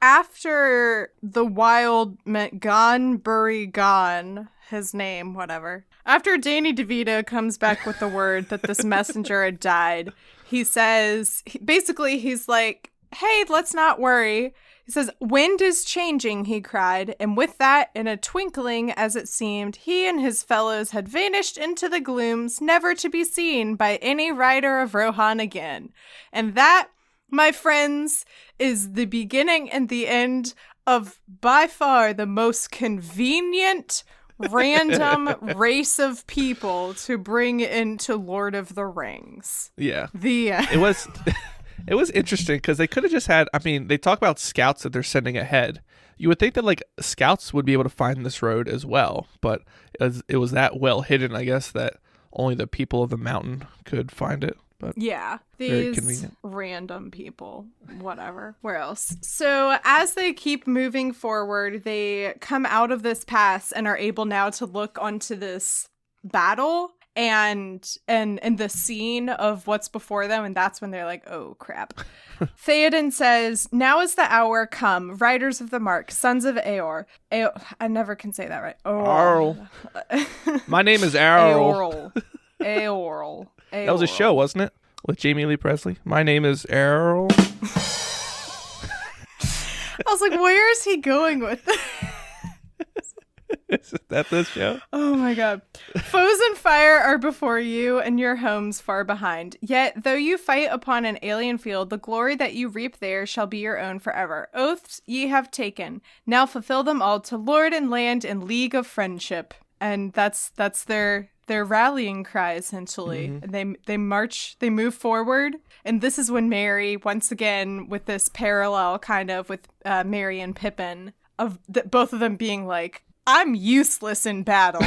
After the wild met Gone Bury Gone, his name, whatever. After Danny DeVito comes back with the word that this messenger had died, he says, basically, he's like, hey, let's not worry. He says, wind is changing, he cried, and with that, in a twinkling, as it seemed, he and his fellows had vanished into the glooms, never to be seen by any rider of Rohan again. And that, my friends, is the beginning and the end of by far the most convenient random race of people to bring into Lord of the Rings. Yeah. It was interesting because they could have just had, I mean, they talk about scouts that they're sending ahead. You would think that like scouts would be able to find this road as well, but it was that well hidden, I guess, that only the people of the mountain could find it. but yeah, very these convenient. random people, whatever. Where else? So as they keep moving forward, they come out of this pass and are able now to look onto this battle and the scene of what's before them, and that's when they're like, oh crap. Theoden says, "Now is the hour come, riders of the mark, sons of Eor." I never can say that right. Arl. My name is Arl. Eorl. That was a show, wasn't it? With Jamie Lee Presley. My name is Errol. I was like, where is he going with this? Is that this show? Oh my god. "Foes and fire are before you, and your homes far behind. Yet, though you fight upon an alien field, the glory that you reap there shall be your own forever. Oaths ye have taken. Now fulfill them all to lord and land and league of friendship." And that's their rallying cry, essentially. Mm-hmm. They march, they move forward. And this is when Merry, once again, with this parallel kind of with Merry and Pippin, of both of them being like, I'm useless in battle.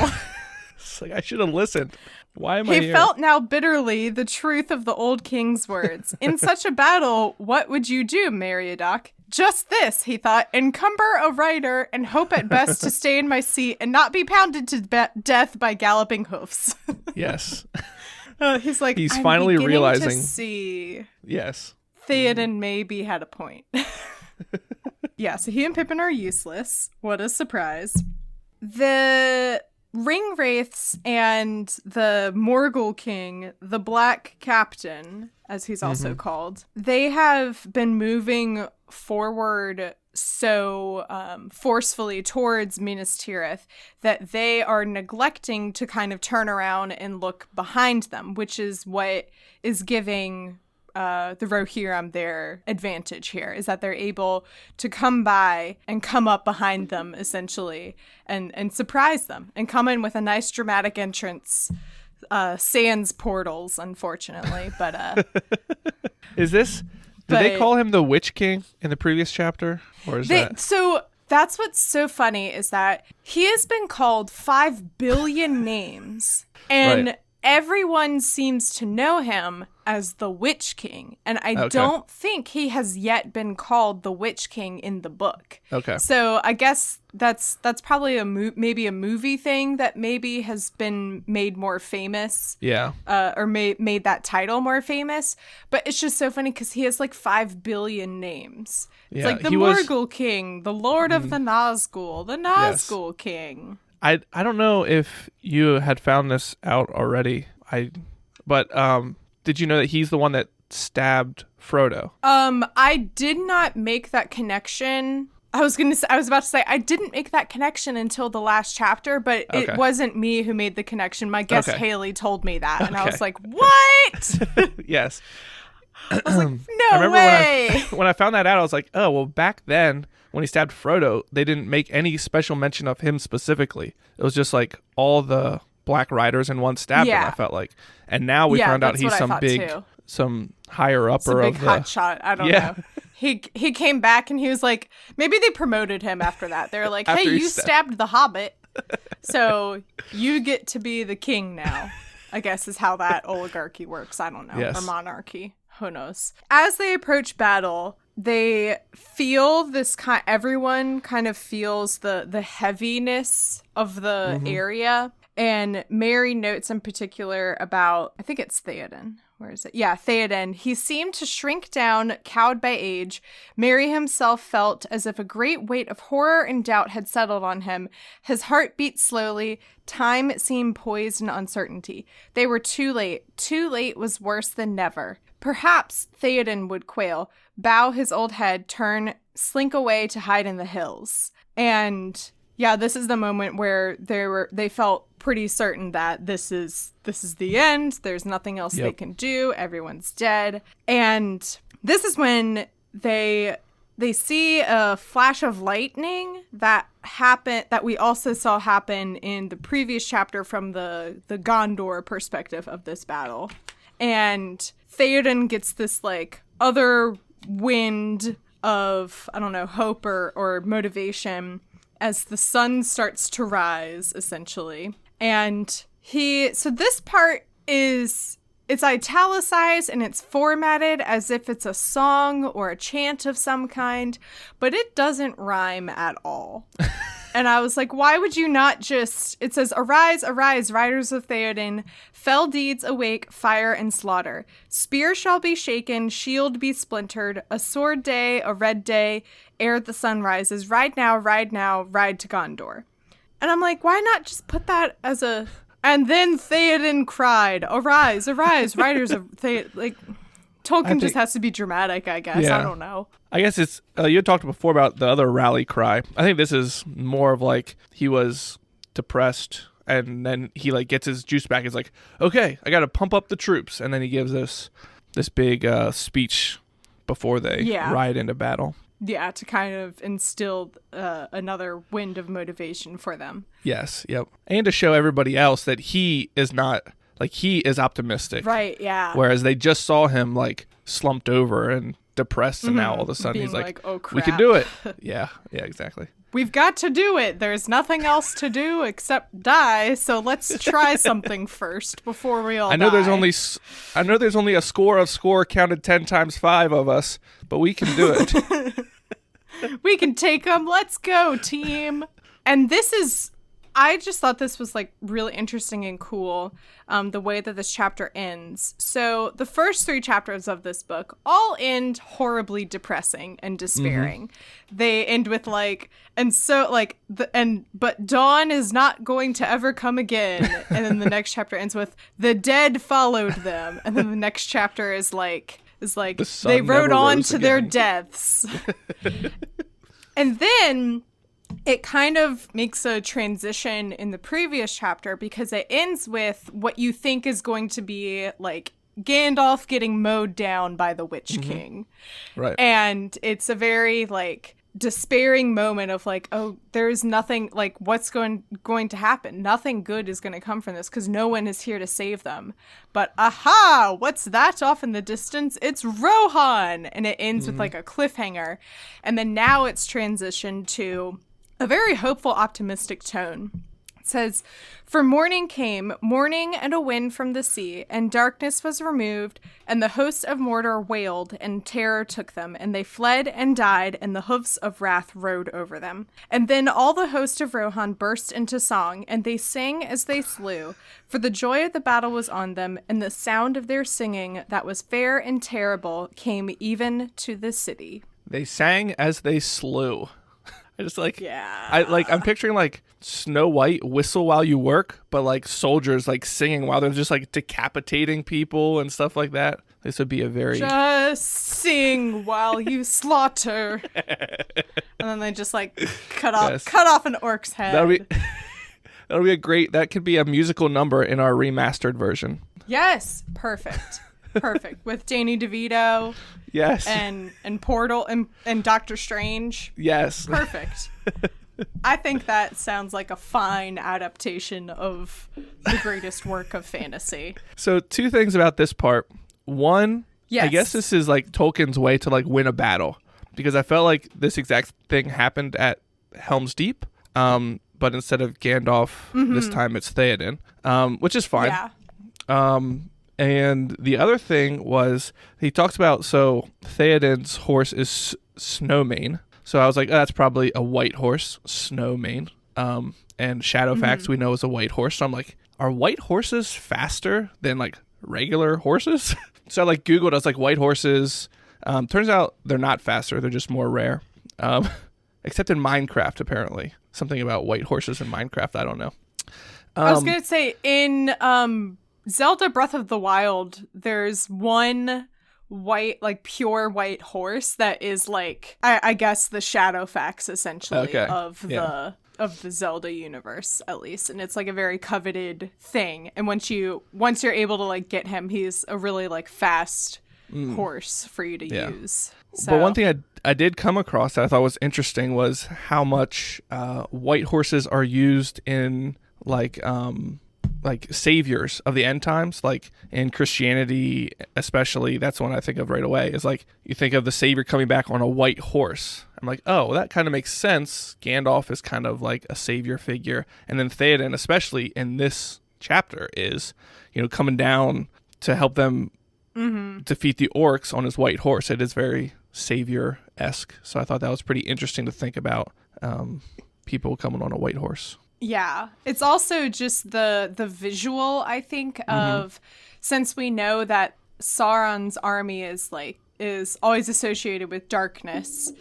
It's like, I should have listened. Why am I here? He felt now bitterly the truth of the old king's words. "In such a battle, what would you do, Meriadoc? Just this," he thought, "encumber a rider and hope at best to stay in my seat and not be pounded to death by galloping hoofs." Yes. He's like, he's I'm finally realizing. To see. Yes. Theoden maybe had a point. Yeah, so he and Pippin are useless. What a surprise. The Ring Wraiths and the Morgul King, the Black Captain, as he's also called, they have been moving forward so forcefully towards Minas Tirith that they are neglecting to kind of turn around and look behind them, which is what is giving the Rohirrim their advantage here, is that they're able to come by and come up behind them, essentially, and surprise them and come in with a nice dramatic entrance, sans portals, unfortunately, but is this, did they call him the Witch King in the previous chapter, or is that so? That's what's so funny, is that he has been called 5 billion names, and right. Everyone seems to know him as the Witch King, and I don't think he has yet been called the Witch King in the book. Okay. So I guess that's probably maybe a movie thing that maybe has been made more famous. Yeah. Or made that title more famous. But it's just so funny because he has like 5 billion names. It's like the Morgul King, the Lord of the Nazgul, the Nazgul King. I don't know if you had found this out already. But did you know that he's the one that stabbed Frodo? I did not make that connection. I was about to say I didn't make that connection until the last chapter, but it wasn't me who made the connection. My guest Haley told me that, and I was like, "What?" Yes. I was like, "No way!" When I found that out, I was like, "Oh, well, back then." When he stabbed Frodo, they didn't make any special mention of him specifically. It was just like all the Black Riders in one stabbed him, I felt like. And now we found out he's some higher upper of the hot shot. I don't know. He came back and he was like, maybe they promoted him after that. They're like, hey, you stabbed the Hobbit, so you get to be the king now. I guess is how that oligarchy works. I don't know. Yes. Or monarchy. Who knows? As they approach battle, they feel this everyone kind of feels the heaviness of the area. And Merry notes in particular about, I think it's Theoden. Where is it? Yeah, Theoden. He seemed to shrink down, cowed by age. Merry himself felt as if a great weight of horror and doubt had settled on him. His heart beat slowly. Time seemed poised in uncertainty. They were too late. Too late was worse than never. Perhaps Theoden would quail, bow his old head, turn, slink away to hide in the hills. And yeah, this is the moment where they felt pretty certain that this is the end. There's nothing else they can do. Everyone's dead. And this is when they see a flash of lightning that we also saw happen in the previous chapter from the Gondor perspective of this battle. And Theoden gets this like other wind of, I don't know, hope or motivation as the sun starts to rise, essentially. And so this part is it's italicized and it's formatted as if it's a song or a chant of some kind, but it doesn't rhyme at all. And I was like, why would you not just... It says, arise, arise, riders of Theoden, fell deeds awake, fire and slaughter. Spear shall be shaken, shield be splintered, a sword day, a red day, ere the sun rises. Ride now, ride to Gondor. And I'm like, why not just put that as a... And then Theoden cried, arise, arise, riders of Theoden. Like, Tolkien just has to be dramatic, I guess. Yeah. I don't know. I guess it's, you had talked before about the other rally cry. I think this is more of like, he was depressed and then he like gets his juice back. He's like, okay, I got to pump up the troops. And then he gives this big speech before they ride into battle. Yeah, to kind of instill another wind of motivation for them. Yes, yep. And to show everybody else that he is not, like, he is optimistic. Right, yeah. Whereas they just saw him, like, slumped over and depressed, and now all of a sudden being he's like, oh crap. we can do it. Yeah, exactly. We've got to do it. There's nothing else to do except die, so let's try something first before we all die. I know there's only a score counted 10 times 5 of us, but we can do it. We can take them. Let's go, team. And I just thought this was like really interesting and cool, the way that this chapter ends. So the first 3 chapters of this book all end horribly depressing and despairing. Mm-hmm. They end with like, and so like, but dawn is not going to ever come again. And then the next chapter ends with the dead followed them. And then the next chapter is like they rode on to their deaths. And then it kind of makes a transition in the previous chapter because it ends with what you think is going to be like Gandalf getting mowed down by the Witch King. Right. And it's a very like despairing moment of like, oh, there's nothing, like what's going to happen? Nothing good is going to come from this because no one is here to save them. But aha, what's that off in the distance? It's Rohan. And it ends with like a cliffhanger. And then now it's transitioned to a very hopeful, optimistic tone. It says, for morning came, morning and a wind from the sea, and darkness was removed, and the host of Mordor wailed, and terror took them, and they fled and died, and the hoofs of wrath rode over them. And then all the host of Rohan burst into song, and they sang as they slew, for the joy of the battle was on them, and the sound of their singing that was fair and terrible came even to the city. They sang as they slew. I just like, yeah. I'm picturing like Snow White, whistle while you work, but like soldiers like singing while they're just like decapitating people and stuff like that. This would be a very... Just sing while you slaughter. And then they just like cut off an orc's head. That'll be a great, that could be a musical number in our remastered version. Yes, perfect. Perfect. With Danny DeVito. Yes. And Portal and Doctor Strange. Yes. Perfect. I think that sounds like a fine adaptation of the greatest work of fantasy. So 2 things about this part. One, yes. I guess this is like Tolkien's way to like win a battle, because I felt like this exact thing happened at Helm's Deep, but instead of Gandalf, this time it's Theoden, which is fine. Yeah. And the other thing was, he talks about, so Theoden's horse is Snowmane. So I was like, oh, that's probably a white horse, Snowmane. And Shadowfax we know is a white horse. So I'm like, are white horses faster than like regular horses? So I like Googled, I was like, white horses. Turns out they're not faster. They're just more rare. Except in Minecraft, apparently. Something about white horses in Minecraft, I don't know. I was going to say, in Zelda Breath of the Wild, there's one white, like pure white horse that is like, I guess the Shadowfax essentially of the Zelda universe, at least. And it's like a very coveted thing. And once you're able to like get him, he's a really like fast horse for you to use. So. But one thing I did come across that I thought was interesting was how much white horses are used in like saviors of the end times, like in Christianity especially. That's one I think of right away, is like you think of the savior coming back on a white horse. I'm like, oh, well, that kind of makes sense. Gandalf is kind of like a savior figure, and then Theoden, especially in this chapter, is, you know, coming down to help them defeat the orcs on his white horse. It is very savior-esque. So I thought that was pretty interesting to think about, people coming on a white horse. Yeah. It's also just the visual, I think, of, since we know that Sauron's army is always associated with darkness.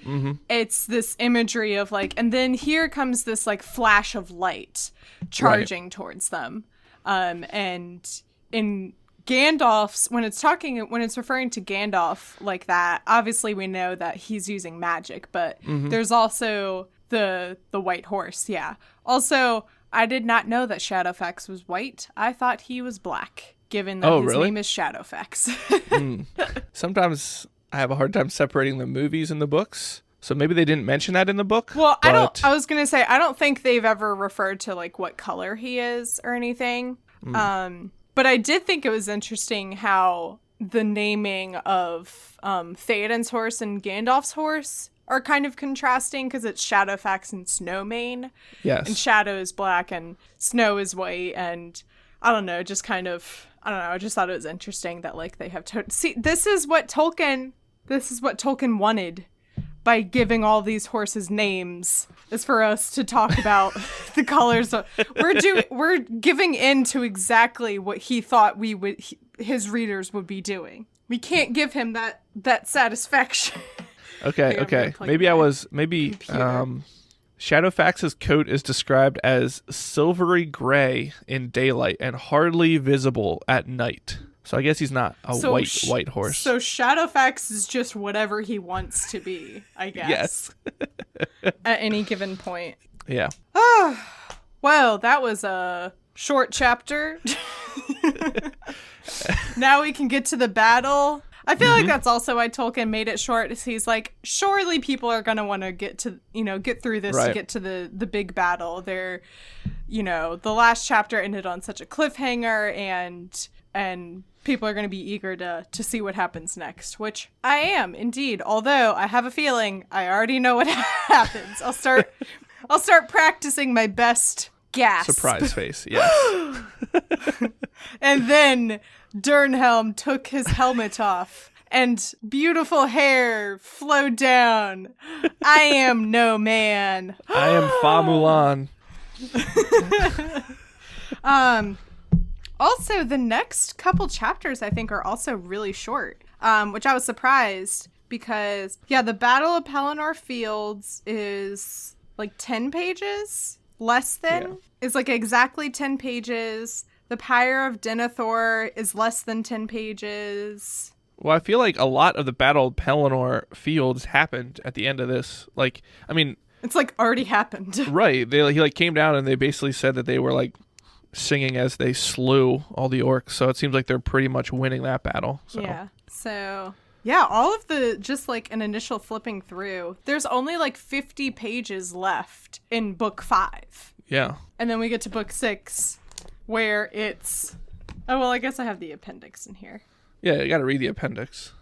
It's this imagery of like, and then here comes this like flash of light charging towards them. And in Gandalf's, when it's referring to Gandalf like that, obviously we know that he's using magic, but there's also the white horse. Yeah. Also, I did not know that Shadowfax was white. I thought he was black, given that his name is Shadowfax. Sometimes I have a hard time separating the movies and the books. So maybe they didn't mention that in the book. Well, I was going to say, I don't think they've ever referred to like what color he is or anything. But I did think it was interesting how the naming of Theoden's horse and Gandalf's horse are kind of contrasting, because it's Shadowfax and Snowmane. Yes. And Shadow is black and Snow is white. And I don't know, just kind of, I don't know. I just thought it was interesting that like they have see, this is what Tolkien wanted by giving all these horses names, is for us to talk about the colors. We're giving in to exactly what he thought his readers would be doing. We can't give him that satisfaction. Okay. Maybe Shadowfax's coat is described as silvery gray in daylight and hardly visible at night. So I guess he's not a white horse. So Shadowfax is just whatever he wants to be, I guess. Yes. At any given point. Yeah. Well, that was a short chapter. Now we can get to the battle. I feel like that's also why Tolkien made it short. Is he's like, surely people are gonna want to get through this to get to the big battle. They're, the last chapter ended on such a cliffhanger, and people are going to be eager to see what happens next, which I am indeed. Although I have a feeling I already know what happens. I'll start practicing my best gasp. Surprise face, yes. And then Durnhelm took his helmet off, and beautiful hair flowed down. I am no man. I am Fa Mulan. Also, the next couple chapters, I think, are also really short, which I was surprised because, the Battle of Pelennor Fields is like 10 pages, less than. It's like exactly 10 pages. The Pyre of Denethor is less than 10 pages. Well, I feel like a lot of the Battle of Pelennor Fields happened at the end of this. Like, I mean... It's like already happened. Right. He came down and they basically said that they were like singing as they slew all the orcs. So it seems like they're pretty much winning that battle. So. Yeah. So... Yeah, all of just like an initial flipping through, there's only like 50 pages left in book 5. Yeah. And then we get to book 6, where it's... Oh, well, I guess I have the appendix in here. Yeah, you gotta read the appendix.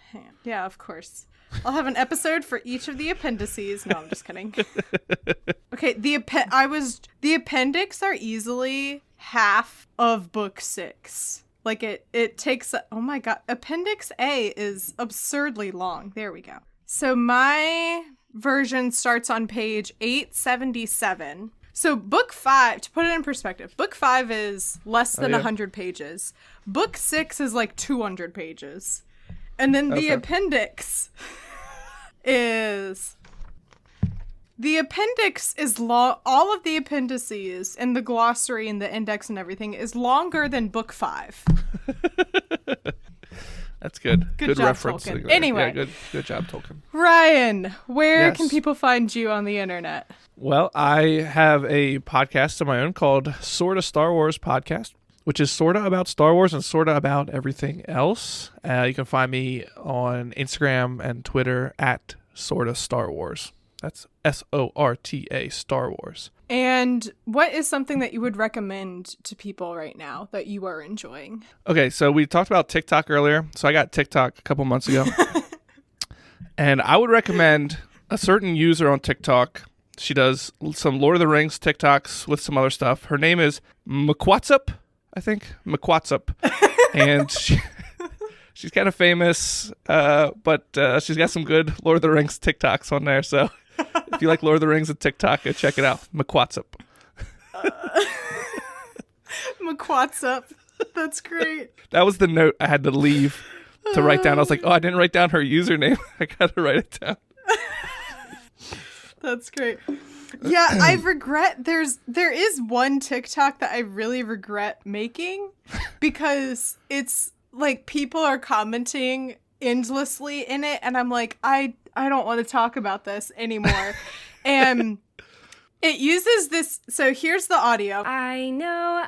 Yeah, of course. I'll have an episode for each of the appendices. No, I'm just kidding. Okay, the appendix are easily half of book 6. Like it takes, oh my god, Appendix A is absurdly long. There we go. So my version starts on page 877. So book 5, to put it in perspective, book 5 is less than 100 pages. Book 6 is like 200 pages. And then the appendix is... The appendix is long. All of the appendices and the glossary and the index and everything is longer than book 5. That's good. Good job, reference. Tolkien. Anyway. Yeah, good job, Tolkien. Ryan, where can people find you on the internet? Well, I have a podcast of my own called Sorta Star Wars Podcast, which is sorta about Star Wars and sorta about everything else. You can find me on Instagram and Twitter at Sorta Star Wars. That's SORTA Star Wars. And what is something that you would recommend to people right now that you are enjoying? Okay, so we talked about TikTok earlier. So I got TikTok a couple months ago. And I would recommend a certain user on TikTok. She does some Lord of the Rings TikToks with some other stuff. Her name is McWhatsup, I think. McWhatsup. And She's kind of famous, but she's got some good Lord of the Rings TikToks on there. So if you like Lord of the Rings and TikTok, go check it out. McWhatsup. McWhatsup. That's great. That was the note I had to leave to write down. I was like, oh, I didn't write down her username. I got to write it down. That's great. Yeah, I regret there is one TikTok that I really regret making because it's like people are commenting endlessly in it and I'm like, I don't want to talk about this anymore. And it uses this, so here's the audio. I know,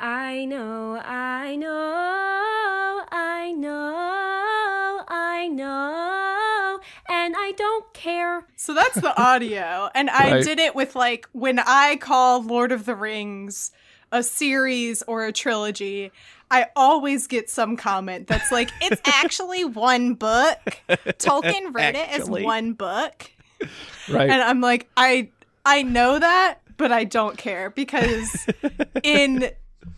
and I don't care. So that's the audio. And I did it with like, when I call Lord of the Rings a series or a trilogy, I always get some comment that's like, it's actually one book. Tolkien wrote it as one book. Right. And I'm like, I know that, but I don't care because in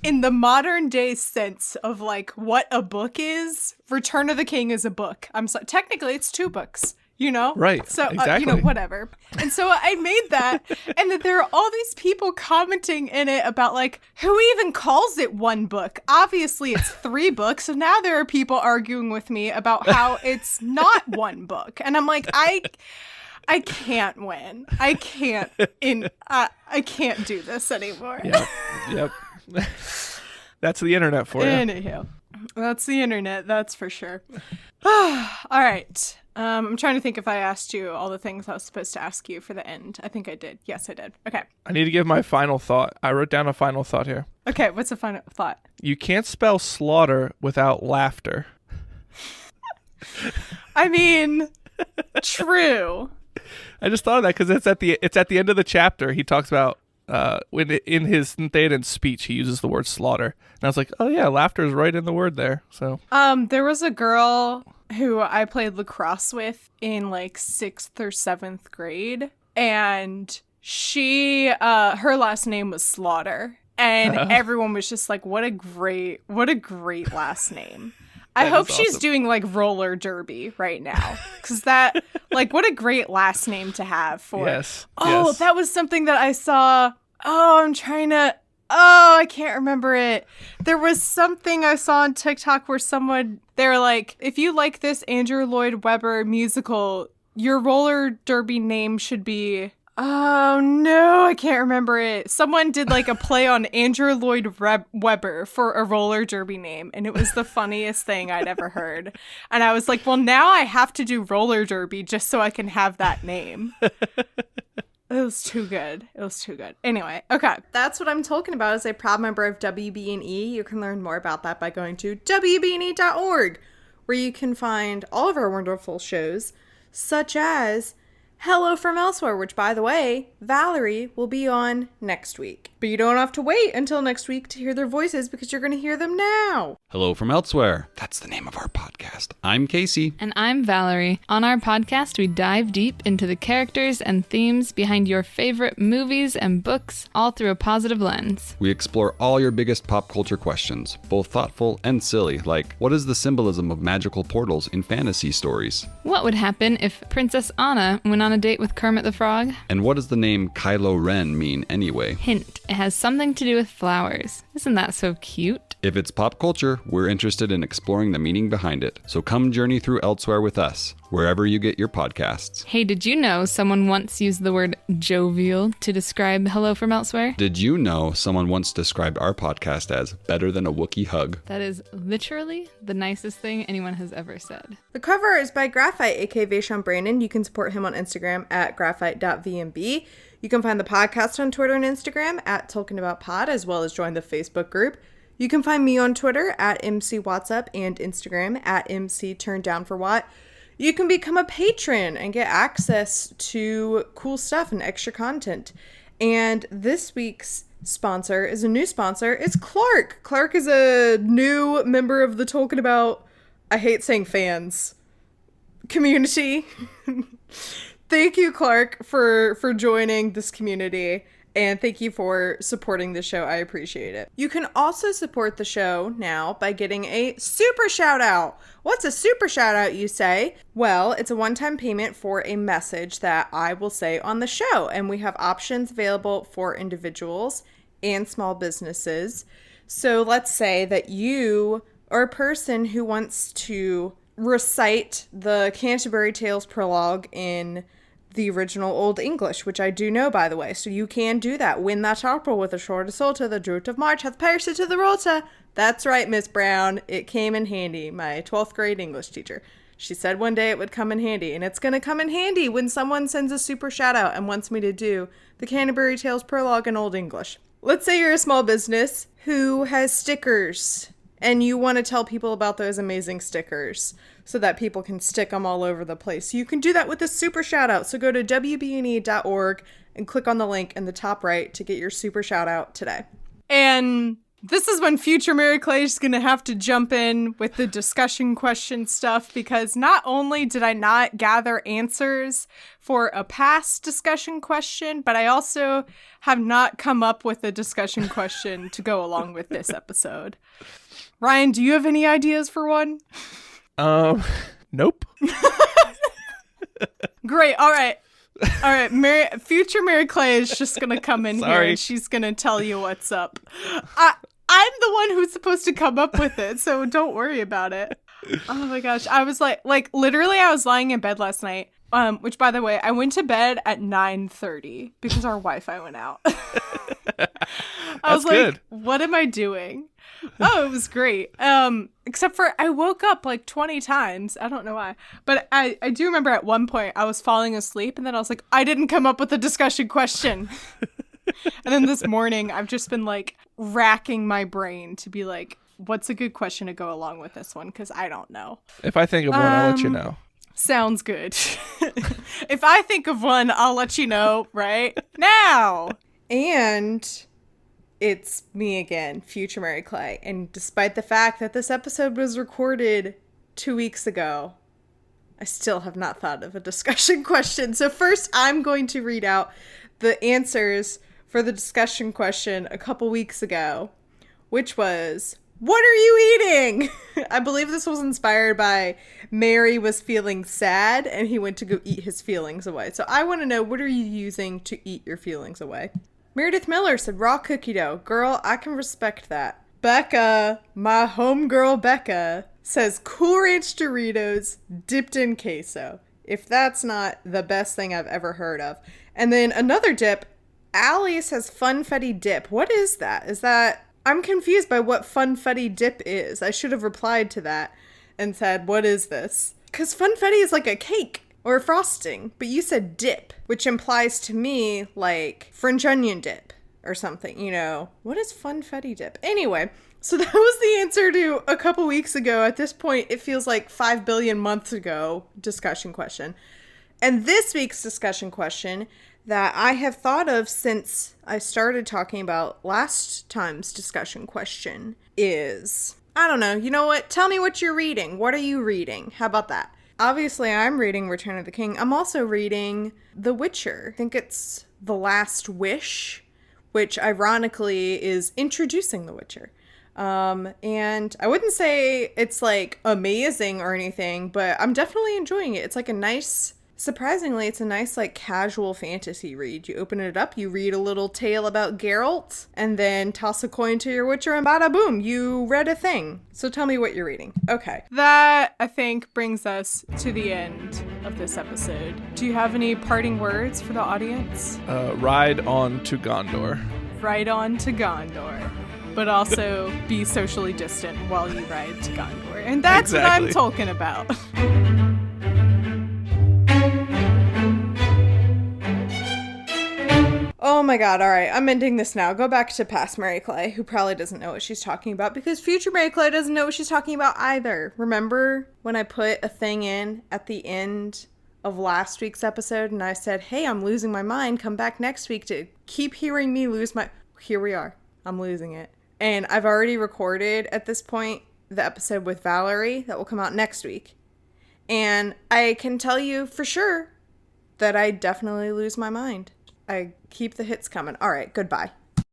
the modern day sense of like what a book is, Return of the King is a book. Technically it's 2 books, you know? Right. So, exactly. Whatever. And so I made that and that there are all these people commenting in it about like, who even calls it one book? Obviously it's 3 books. So now there are people arguing with me about how it's not one book. And I'm like, I can't win. I can't I can't do this anymore. Yep. That's the internet for you. Anywho, that's the internet, that's for sure. All right. I'm trying to think if I asked you all the things I was supposed to ask you for the end. I think I did. Yes, I did. Okay. I need to give my final thought. I wrote down a final thought here. Okay, what's the final thought? You can't spell slaughter without laughter. I mean, true. I just thought of that because it's at the end of the chapter. He talks about when in his Theoden speech he uses the word slaughter, and I was like, oh yeah, laughter is right in the word there. So there was a girl who I played lacrosse with in like 6th or 7th grade, and she her last name was Slaughter, and everyone was just like, what a great last name. I hope she's doing like roller derby right now because that like what a great last name to have for. Yes. That was something that I saw. I can't remember it. There was something I saw on TikTok where they're like, if you like this Andrew Lloyd Webber musical, your roller derby name should be. Oh no, I can't remember it. Someone did like a play on Andrew Lloyd Webber for a roller derby name, and it was the funniest thing I'd ever heard. And I was like, well, now I have to do roller derby just so I can have that name. It was too good. Anyway, okay. That's what I'm talking about as a proud member of WB&E. You can learn more about that by going to WB&E.org, where you can find all of our wonderful shows, such as Hello from Elsewhere, which, by the way, Valerie will be on next week. But you don't have to wait until next week to hear their voices because you're going to hear them now. Hello from Elsewhere. That's the name of our podcast. I'm Casey. And I'm Valerie. On our podcast, we dive deep into the characters and themes behind your favorite movies and books, all through a positive lens. We explore all your biggest pop culture questions, both thoughtful and silly, like what is the symbolism of magical portals in fantasy stories? What would happen if Princess Anna went on a date with Kermit the Frog? And what does the name Kylo Ren mean anyway? Hint, it has something to do with flowers. Isn't that so cute? If it's pop culture, we're interested in exploring the meaning behind it. So come journey through Elsewhere with us, wherever you get your podcasts. Hey, did you know someone once used the word jovial to describe Hello from Elsewhere? Did you know someone once described our podcast as better than a Wookiee hug? That is literally the nicest thing anyone has ever said. The cover is by Graphite, aka Vaishon Brandon. You can support him on Instagram at graphite.vmb. You can find the podcast on Twitter and Instagram at TolkienAboutPod, as well as join the Facebook group. You can find me on Twitter at MCWhatsup and Instagram at MCTurnedDownForWhat. You can become a patron and get access to cool stuff and extra content. And this week's sponsor is a new sponsor. It's Clark. Clark is a new member of the Talking About, I hate saying fans, community. Thank you, Clark, for joining this community. And thank you for supporting the show. I appreciate it. You can also support the show now by getting a super shout out. What's a super shout out, you say? Well, it's a one-time payment for a message that I will say on the show. And we have options available for individuals and small businesses. So let's say that you are a person who wants to recite the Canterbury Tales prologue in the original Old English, which I do know, by the way. So you can do that. Win that opera with a short of Sorta, the drought of March hath pierced it to the rota. That's right, Miss Brown. It came in handy. My 12th grade English teacher. She said one day it would come in handy, and it's going to come in handy when someone sends a super shout out and wants me to do the Canterbury Tales prologue in Old English. Let's say you're a small business who has stickers and you want to tell people about those amazing stickers so that people can stick them all over the place. You can do that with a super shout out. So go to wbne.org and click on the link in the top right to get your super shout out today. And this is when future Mary Clay is going to have to jump in with the discussion question stuff, because not only did I not gather answers for a past discussion question, but I also have not come up with a discussion question to go along with this episode. Ryan, do you have any ideas for one? Nope. Great. All right. Future Mary Clay is just going to come in here and she's going to tell you what's up. I'm the one who's supposed to come up with it, so don't worry about it. Oh my gosh. I was like literally I was lying in bed last night, which by the way, I went to bed at 9:30 because our Wi-Fi went out. I was like, good. What am I doing? Oh, it was great. Except for I woke up like 20 times. I don't know why. But I do remember at one point I was falling asleep and then I was like, I didn't come up with a discussion question. And then this morning I've just been like racking my brain to be like, what's a good question to go along with this one? Because I don't know. If I think of one, I'll let you know. Sounds good. If I think of one, I'll let you know right now. And it's me again, future Mary Clay. And despite the fact that this episode was recorded 2 weeks ago, I still have not thought of a discussion question. So first, I'm going to read out the answers for the discussion question a couple weeks ago, which was, what are you eating? I believe this was inspired by Mary was feeling sad and he went to go eat his feelings away. So I want to know, what are you using to eat your feelings away? Meredith Miller said raw cookie dough. Girl, I can respect that. Becca, my homegirl Becca, says Cool Ranch Doritos dipped in queso. If that's not the best thing I've ever heard of. And then another dip, Allie says funfetti dip. What is that? Is that... I'm confused by what funfetti dip is. I should have replied to that and said, what is this? Because funfetti is like a cake or a frosting, but you said dip, which implies to me like French onion dip or something, you know. What is funfetti dip? Anyway, so that was the answer to a couple weeks ago. At this point, it feels like 5 billion months ago discussion question. And this week's discussion question that I have thought of since I started talking about last time's discussion question is, I don't know, you know what? Tell me what you're reading. What are you reading? How about that? Obviously, I'm reading Return of the King. I'm also reading The Witcher. I think it's The Last Wish, which ironically is introducing The Witcher. And I wouldn't say it's like amazing or anything, but I'm definitely enjoying it. It's like a nice... Surprisingly, it's a nice, like, casual fantasy read. You open it up, you read a little tale about Geralt, and then toss a coin to your Witcher, and bada boom, you read a thing. So tell me what you're reading. Okay. That, I think, brings us to the end of this episode. Do you have any parting words for the audience? Ride on to Gondor. Ride on to Gondor. But also be socially distant while you ride to Gondor. And that's exactly what I'm talking about. Oh my god, alright, I'm ending this now. Go back to past Mary Clay, who probably doesn't know what she's talking about, because future Mary Clay doesn't know what she's talking about either. Remember when I put a thing in at the end of last week's episode, and I said, hey, I'm losing my mind, come back next week to keep hearing me lose my... Here we are. I'm losing it. And I've already recorded, at this point, the episode with Valerie that will come out next week. And I can tell you for sure that I definitely lose my mind. I keep the hits coming. All right, goodbye.